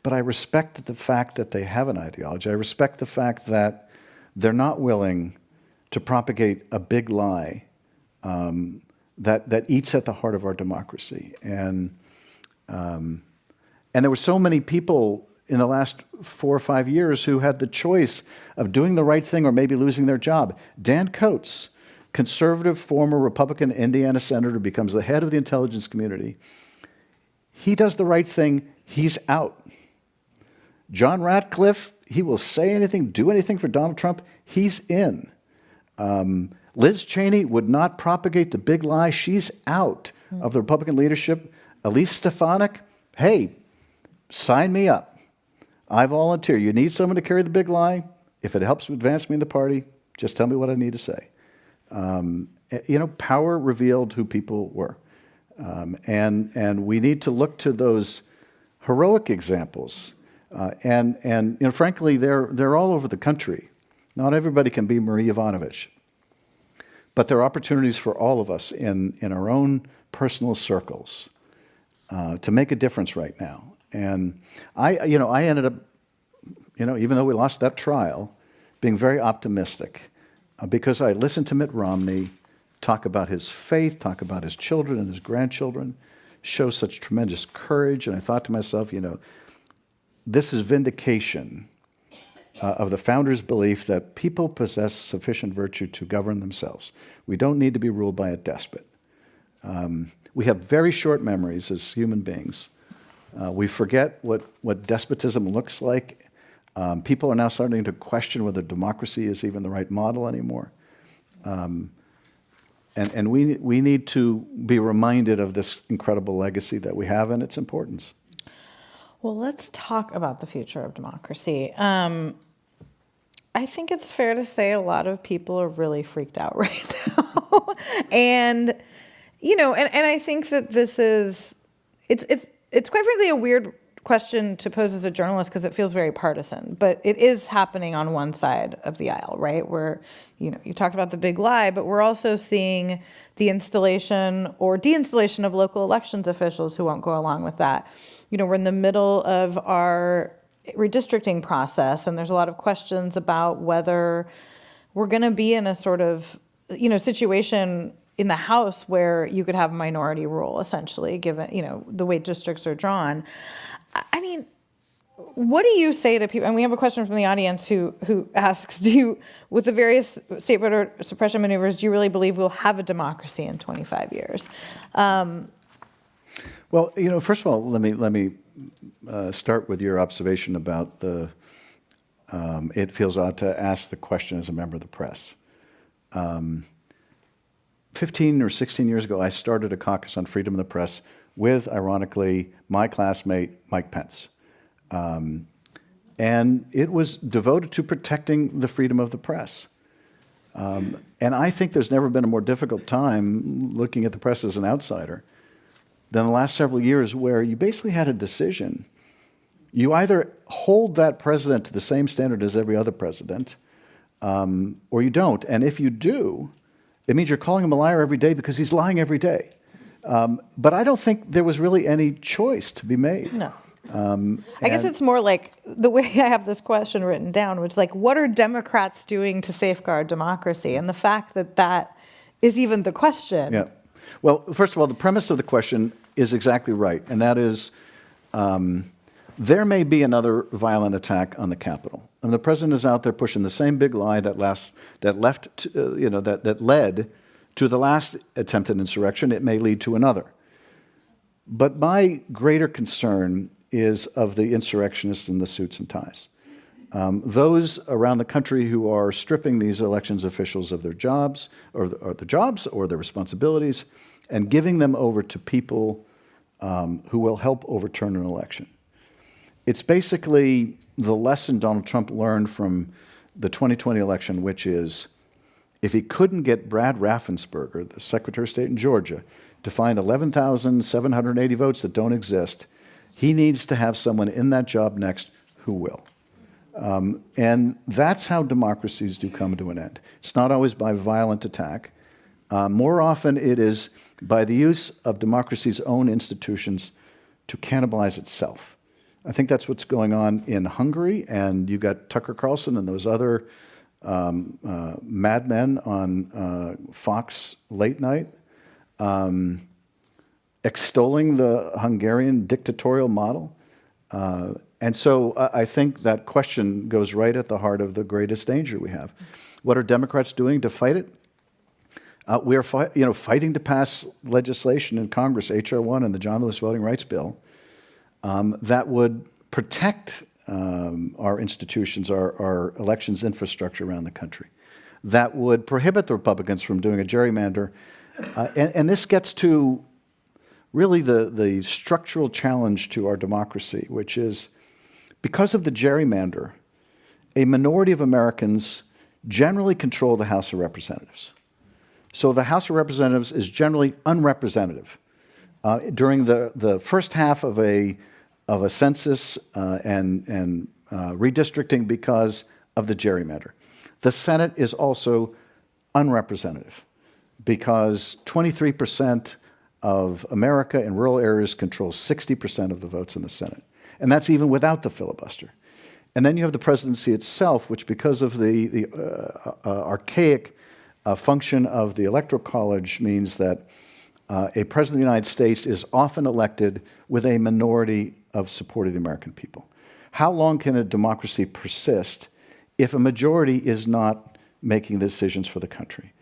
But I respect the fact that they have an ideology. I respect the fact that they're not willing to propagate a big lie that eats at the heart of our democracy. And there were so many people in the last 4 or 5 years who had the choice of doing the right thing or maybe losing their job. Dan Coats, conservative former Republican Indiana senator, becomes the head of the intelligence community. He does the right thing, he's out. John Ratcliffe, he will say anything, do anything for Donald Trump, he's in. Liz Cheney would not propagate the big lie. She's out of the Republican leadership. Elise Stefanik, hey, sign me up. I volunteer. You need someone to carry the big lie? If it helps advance me in the party, just tell me what I need to say. Power revealed who people were. And we need to look to those heroic examples. Frankly, they're all over the country. Not everybody can be Marie Yovanovitch. But there are opportunities for all of us in our own personal circles to make a difference right now. And I ended up, even though we lost that trial, being very optimistic because I listened to Mitt Romney talk about his faith, talk about his children and his grandchildren, show such tremendous courage. And I thought to myself, this is vindication of the founders' belief that people possess sufficient virtue to govern themselves. We don't need to be ruled by a despot. We have very short memories as human beings. We forget what despotism looks like. People are now starting to question whether democracy is even the right model anymore. And we need to be reminded of this incredible legacy that we have and its importance. Well, let's talk about the future of democracy. I think it's fair to say a lot of people are really freaked out right now. And I think that this is, it's quite frankly a weird question to pose as a journalist because it feels very partisan, but it is happening on one side of the aisle, right? Where, you talked about the big lie, but we're also seeing the installation or deinstallation of local elections officials who won't go along with that. We're in the middle of our redistricting process, and there's a lot of questions about whether we're going to be in a sort of, situation in the House where you could have minority rule, essentially, given, the way districts are drawn. I mean, what do you say to people? And we have a question from the audience who asks, with the various state voter suppression maneuvers, do you really believe we'll have a democracy in 25 years? Well, first of all, let me start with your observation about it feels odd to ask the question as a member of the press. 15 or 16 years ago, I started a caucus on freedom of the press with, ironically, my classmate, Mike Pence. And it was devoted to protecting the freedom of the press. And I think there's never been a more difficult time looking at the press as an outsider than the last several years, where you basically had a decision. You either hold that president to the same standard as every other president, or you don't. And if you do, it means you're calling him a liar every day because he's lying every day. But I don't think there was really any choice to be made. No. I guess it's more like the way I have this question written down, which is like, what are Democrats doing to safeguard democracy? And the fact that that is even the question. Yeah. Well, first of all, the premise of the question is exactly right. And that is, there may be another violent attack on the Capitol. And the president is out there pushing the same big lie that led to the last attempted insurrection. It may lead to another. But my greater concern is of the insurrectionists in the suits and ties. Those around the country who are stripping these elections officials of their jobs or their responsibilities and giving them over to people who will help overturn an election. It's basically the lesson Donald Trump learned from the 2020 election, which is if he couldn't get Brad Raffensperger, the Secretary of State in Georgia, to find 11,780 votes that don't exist, he needs to have someone in that job next who will. And that's how democracies do come to an end. It's not always by violent attack. More often it is by the use of democracy's own institutions to cannibalize itself. I think that's what's going on in Hungary, and you got Tucker Carlson and those other madmen on Fox late night extolling the Hungarian dictatorial model. And so I think that question goes right at the heart of the greatest danger we have. What are Democrats doing to fight it? We are fighting to pass legislation in Congress, H.R. 1 and the John Lewis Voting Rights Bill, that would protect our institutions, our elections infrastructure around the country. that would prohibit the Republicans from doing a gerrymander. And this gets to really the structural challenge to our democracy, which is because of the gerrymander, a minority of Americans generally control the House of Representatives. So the House of Representatives is generally unrepresentative. During the first half of a census and redistricting because of the gerrymander. The Senate is also unrepresentative because 23% of America in rural areas controls 60% of the votes in the Senate. And that's even without the filibuster. And then you have the presidency itself, which because of the archaic function of the Electoral College means that a president of the United States is often elected with a minority of support of the American people. How long can a democracy persist if a majority is not making the decisions for the country?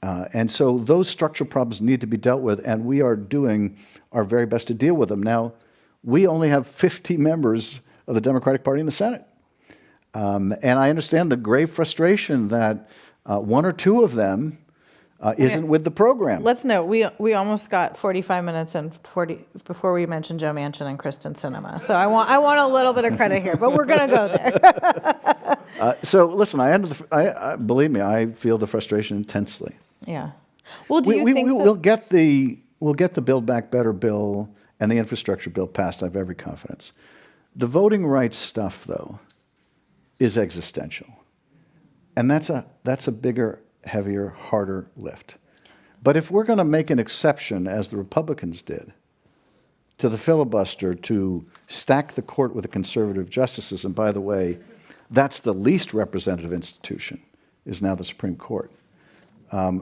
And so those structural problems need to be dealt with, and we are doing our very best to deal with them. Now, we only have 50 members of the Democratic Party in the Senate. And I understand the grave frustration that one or two of them isn't with the program. Let's note, we almost got 45 minutes and 40 before we mentioned Joe Manchin and Kristen Sinema. So I want a little bit of credit here, but we're going to go there. So listen, I believe me, I feel the frustration intensely. Yeah. Well, do you think we'll get the Build Back Better bill and the infrastructure bill passed? I have every confidence. The voting rights stuff, though, is existential, and that's a bigger, heavier, harder lift. But if we're going to make an exception, as the Republicans did, to the filibuster to stack the court with the conservative justices, and by the way, that's the least representative institution, is now the Supreme Court.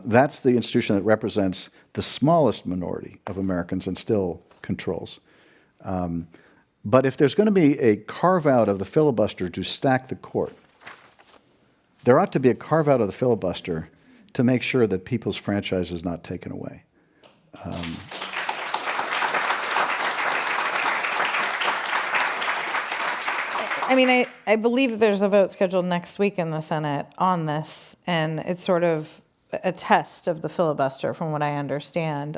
That's the institution that represents the smallest minority of Americans and still controls. But if there's going to be a carve-out of the filibuster to stack the court, there ought to be a carve-out of the filibuster to make sure that people's franchise is not taken away. I mean, I believe there's a vote scheduled next week in the Senate on this, and it's sort of a test of the filibuster from what I understand.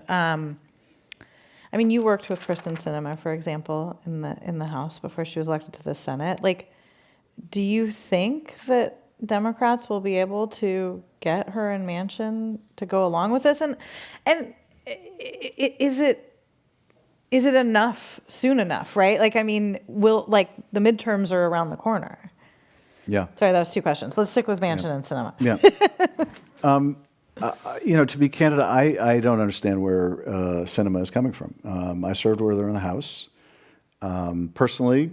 I mean, you worked with Kristen Sinema, for example, in the House before she was elected to the Senate. Like, do you think that Democrats will be able to get her and Manchin to go along with this? And is it enough soon enough, right? Like, I mean, the midterms are around the corner. Yeah. Sorry, that was two questions. Let's stick with Manchin and Sinema. Yeah. To be candid, I don't understand where Sinema is coming from. I served with her in the House. Personally,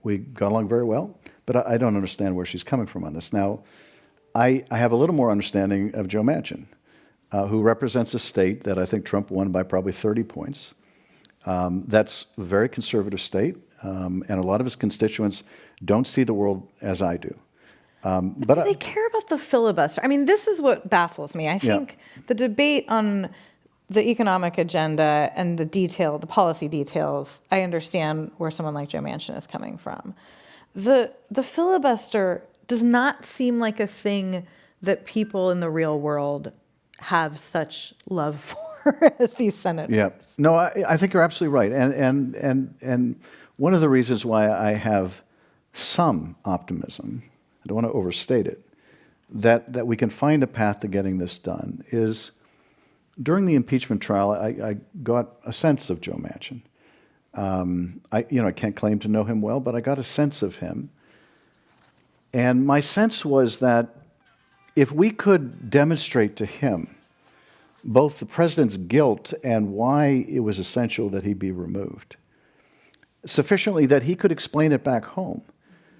we got along very well, but I don't understand where she's coming from on this. Now, I have a little more understanding of Joe Manchin, who represents a state that I think Trump won by probably 30 points. That's a very conservative state, and a lot of his constituents don't see the world as I do. But do they care about the filibuster? I mean, this is what baffles me. I think the debate on the economic agenda and the policy details, I understand where someone like Joe Manchin is coming from. The filibuster does not seem like a thing that people in the real world have such love for as these senators. Yeah. No, I think you're absolutely right. And one of the reasons why I have some optimism, I don't want to overstate it, that we can find a path to getting this done is during the impeachment trial, I got a sense of Joe Manchin. I can't claim to know him well, but I got a sense of him. And my sense was that if we could demonstrate to him both the president's guilt and why it was essential that he be removed, sufficiently that he could explain it back home,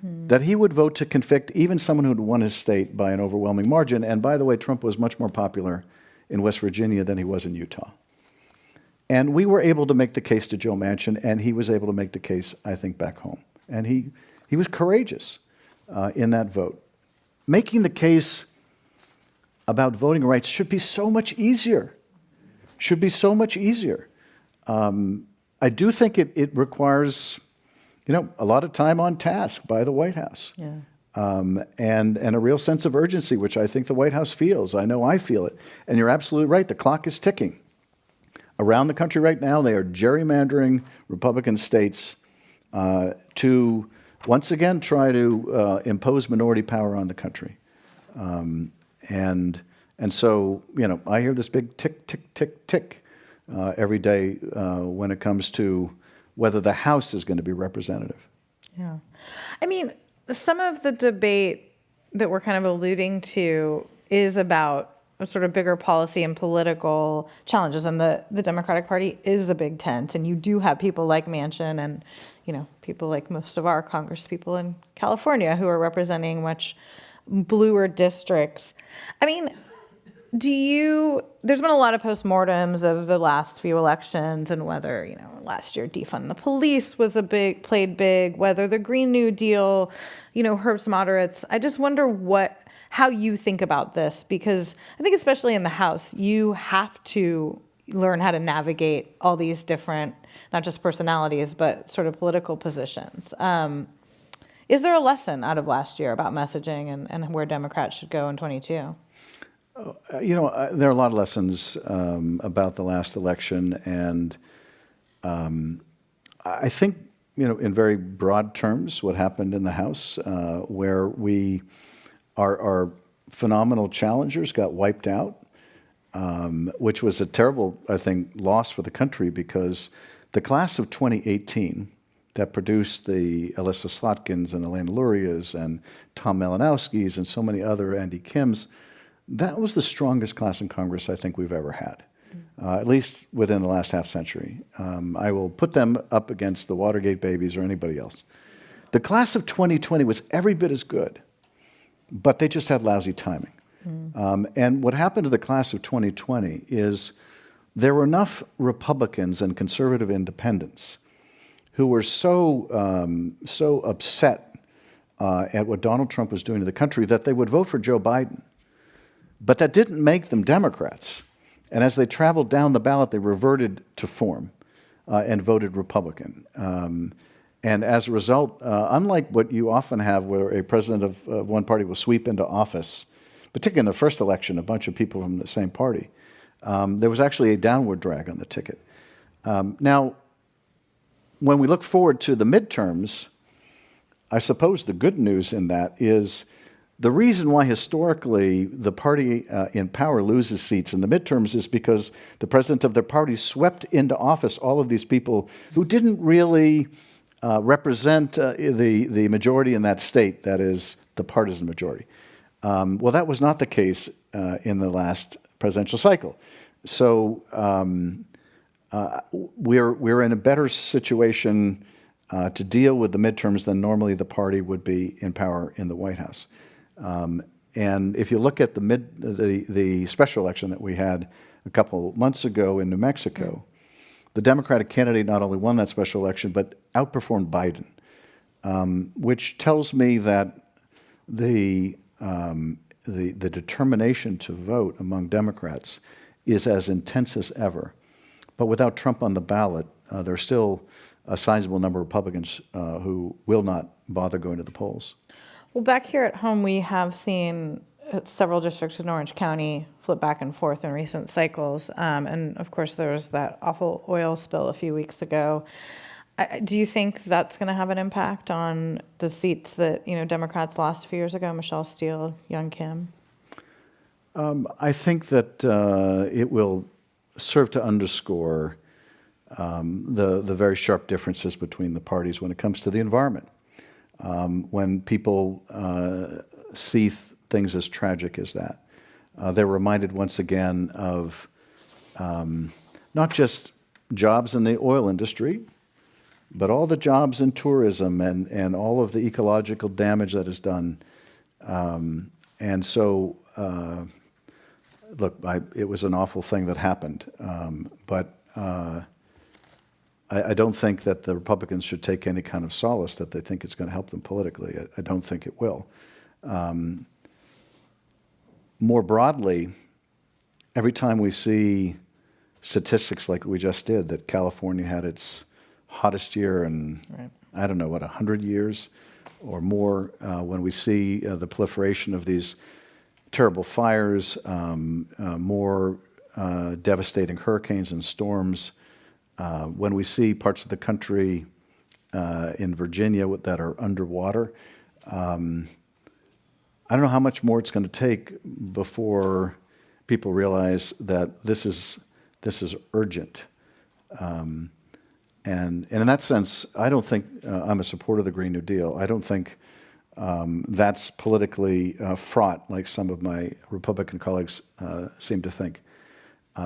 that he would vote to convict even someone who had won his state by an overwhelming margin. And by the way, Trump was much more popular in West Virginia than he was in Utah. And we were able to make the case to Joe Manchin, and he was able to make the case, I think, back home. And he was courageous in that vote. Making the case about voting rights should be so much easier. Should be so much easier. I do think it requires, a lot of time on task by the White House. Yeah. and a real sense of urgency, which I think the White House feels. I know I feel it. And you're absolutely right. The clock is ticking. Around the country right now, they are gerrymandering Republican states to once again try to impose minority power on the country. And so, I hear this big tick, tick, tick, tick every day when it comes to whether the House is going to be representative. Yeah. I mean, some of the debate that we're kind of alluding to is about a sort of bigger policy and political challenges. And the Democratic Party is a big tent. And you do have people like Manchin and, people like most of our Congress people in California who are representing much bluer districts. I mean, there's been a lot of postmortems of the last few elections and whether, last year defund the police played big, whether the Green New Deal, hurts moderates. I just wonder how you think about this, because I think especially in the House, you have to learn how to navigate all these different, not just personalities, but sort of political positions. Is there a lesson out of last year about messaging and where Democrats should go in 22? There are a lot of lessons about the last election, and I think, in very broad terms, what happened in the House, where our phenomenal challengers got wiped out, which was a terrible, I think, loss for the country, because the class of 2018 that produced the Alyssa Slotkins and Elena Lurias and Tom Malinowskis and so many other Andy Kims, that was the strongest class in Congress I think we've ever had, at least within the last half century. I will put them up against the Watergate babies or anybody else. The class of 2020 was every bit as good, but they just had lousy timing. And what happened to the class of 2020 is there were enough Republicans and conservative independents who were so upset at what Donald Trump was doing to the country that they would vote for Joe Biden. But that didn't make them Democrats. And as they traveled down the ballot, they reverted to form and voted Republican. And as a result, unlike what you often have where a president of one party will sweep into office, particularly in the first election, a bunch of people from the same party, there was actually a downward drag on the ticket. Now, when we look forward to the midterms, I suppose the good news in that is the reason why historically the party in power loses seats in the midterms is because the president of their party swept into office all of these people who didn't really represent the majority in that state, that is, the partisan majority. Well, that was not the case in the last presidential cycle. So we're in a better situation to deal with the midterms than normally the party would be in power in the White House. And if you look at the special election that we had a couple months ago in New Mexico, the Democratic candidate not only won that special election but outperformed Biden, which tells me that the determination to vote among Democrats is as intense as ever. But without Trump on the ballot, there's still a sizable number of Republicans who will not bother going to the polls. Well, back here at home, we have seen several districts in Orange County flip back and forth in recent cycles. And of course, there was that awful oil spill a few weeks ago. Do you think that's going to have an impact on the seats that Democrats lost a few years ago, Michelle Steele, Young Kim? I think that it will serve to underscore the very sharp differences between the parties when it comes to the environment. When people see things as tragic as that, they're reminded once again of not just jobs in the oil industry, but all the jobs in tourism and all of the ecological damage that is done. And so, look, it was an awful thing that happened, but I don't think that the Republicans should take any kind of solace that they think it's going to help them politically. I don't think it will. More broadly, every time we see statistics like we just did, that California had its hottest year in, I don't know, 100 years, or more when we see the proliferation of these terrible fires, more devastating hurricanes and storms, when we see parts of the country in Virginia that are underwater. I don't know how much more it's going to take before people realize that this is urgent. And in that sense, I don't think I'm a supporter of the Green New Deal. I don't think that's politically fraught like some of my Republican colleagues seem to think.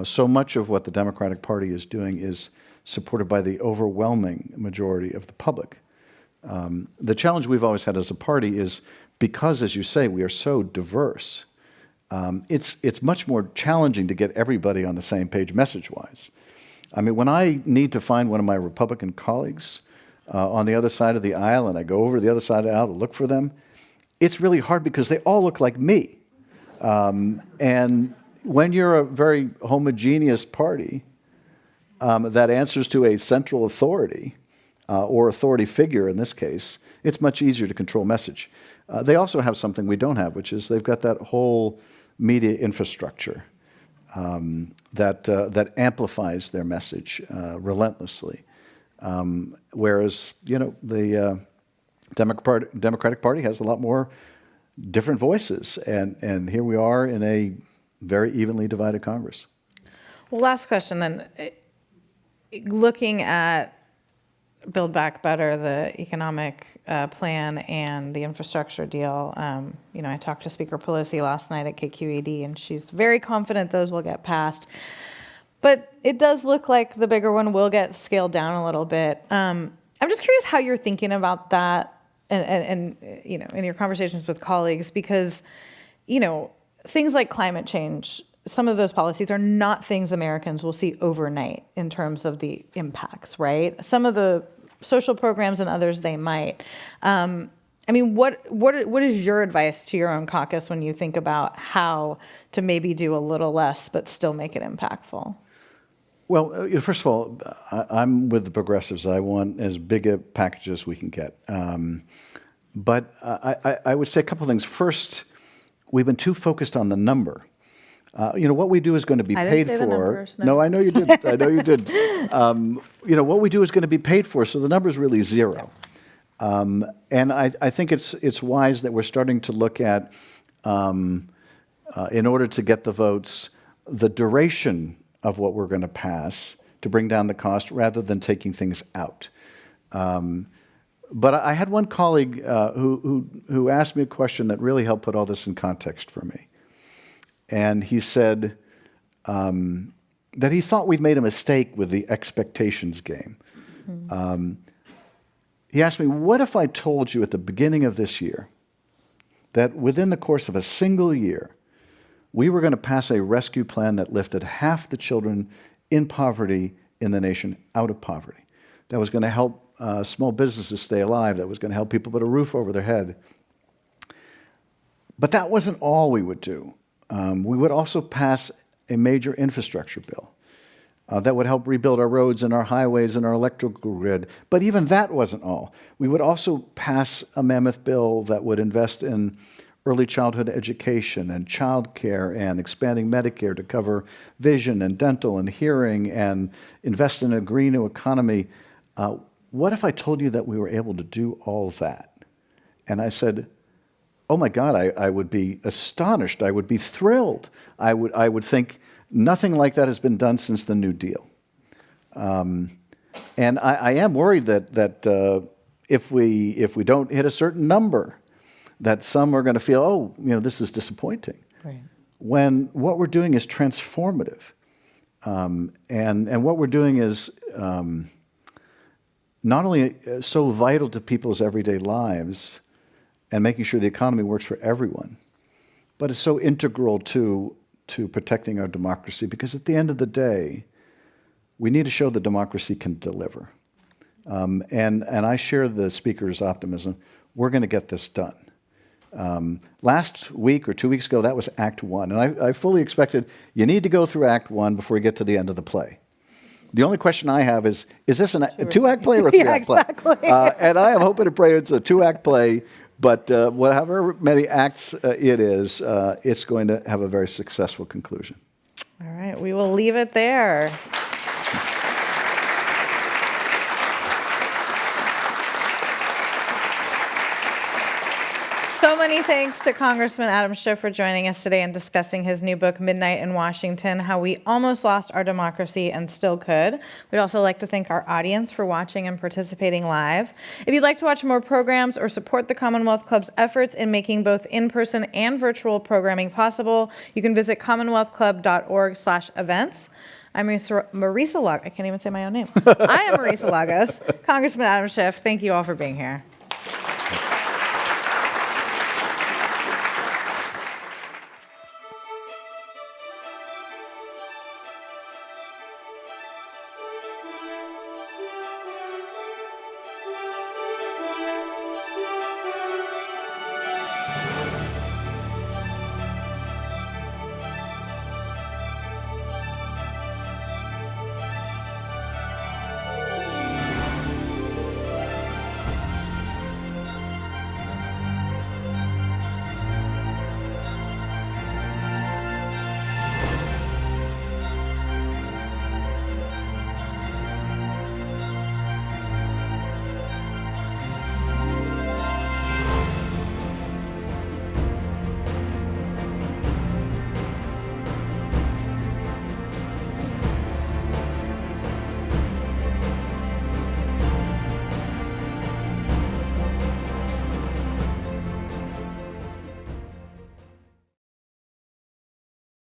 So much of what the Democratic Party is doing is supported by the overwhelming majority of the public. The challenge we've always had as a party is because, as you say, we are so diverse, it's much more challenging to get everybody on the same page message-wise. I mean, when I need to find one of my Republican colleagues on the other side of the aisle and I go over to the other side of the aisle to look for them, it's really hard because they all look like me. And when you're a very homogeneous party that answers to a central authority or authority figure in this case, it's much easier to control message. They also have something we don't have, which is they've got that whole media infrastructure that amplifies their message relentlessly. Whereas, the Democratic Party has a lot more different voices, and here we are in a very evenly divided Congress. Well, last question then. Looking at Build Back Better, the economic plan and the infrastructure deal, I talked to Speaker Pelosi last night at KQED, and she's very confident those will get passed. But it does look like the bigger one will get scaled down a little bit. I'm just curious how you're thinking about that and in your conversations with colleagues, because, things like climate change, some of those policies are not things Americans will see overnight in terms of the impacts, right? Some of the social programs and others they might. What is your advice to your own caucus when you think about how to maybe do a little less but still make it impactful? Well, first of all, I'm with the progressives. I want as big a package as we can get. But I would say a couple of things. First, we've been too focused on the number. What we do is going to be I paid didn't say for. The numbers, no. No, I know you did. I know you did. What we do is going to be paid for, so the number is really zero. And I think it's wise that we're starting to look at, in order to get the votes, the duration of what we're going to pass to bring down the cost rather than taking things out. But I had one colleague who asked me a question that really helped put all this in context for me. And he said that he thought we'd made a mistake with the expectations game. Mm-hmm. He asked me, what if I told you at the beginning of this year that within the course of a single year, we were going to pass a rescue plan that lifted half the children in poverty in the nation out of poverty, that was going to help small businesses stay alive, that was going to help people put a roof over their head. But that wasn't all we would do. We would also pass a major infrastructure bill that would help rebuild our roads and our highways and our electrical grid. But even that wasn't all. We would also pass a mammoth bill that would invest in early childhood education and child care and expanding Medicare to cover vision and dental and hearing and invest in a green new economy. What if I told you that we were able to do all that? And I said, oh my God, I would be astonished. I would be thrilled. I would think nothing like that has been done since the New Deal. And I am worried that if we don't hit a certain number, that some are going to feel, this is disappointing. Right. When what we're doing is transformative. And what we're doing is not only so vital to people's everyday lives and making sure the economy works for everyone, but it's so integral to protecting our democracy, because at the end of the day, we need to show that democracy can deliver. And I share the speaker's optimism. We're going to get this done. Last week or 2 weeks ago, that was Act 1. And I fully expected you need to go through Act 1 before you get to the end of the play. The only question I have is this a two-act play or a three-act play? exactly. And I am hoping to pray it's a two-act play, but however many acts it is, it's going to have a very successful conclusion. All right, we will leave it there. So many thanks to Congressman Adam Schiff for joining us today and discussing his new book, Midnight in Washington, How We Almost Lost Our Democracy and Still Could. We'd also like to thank our audience for watching and participating live. If you'd like to watch more programs or support the Commonwealth Club's efforts in making both in-person and virtual programming possible, you can visit commonwealthclub.org/events. I'm Marisa Lagos. I can't even say my own name. I am Marisa Lagos. Congressman Adam Schiff, thank you all for being here.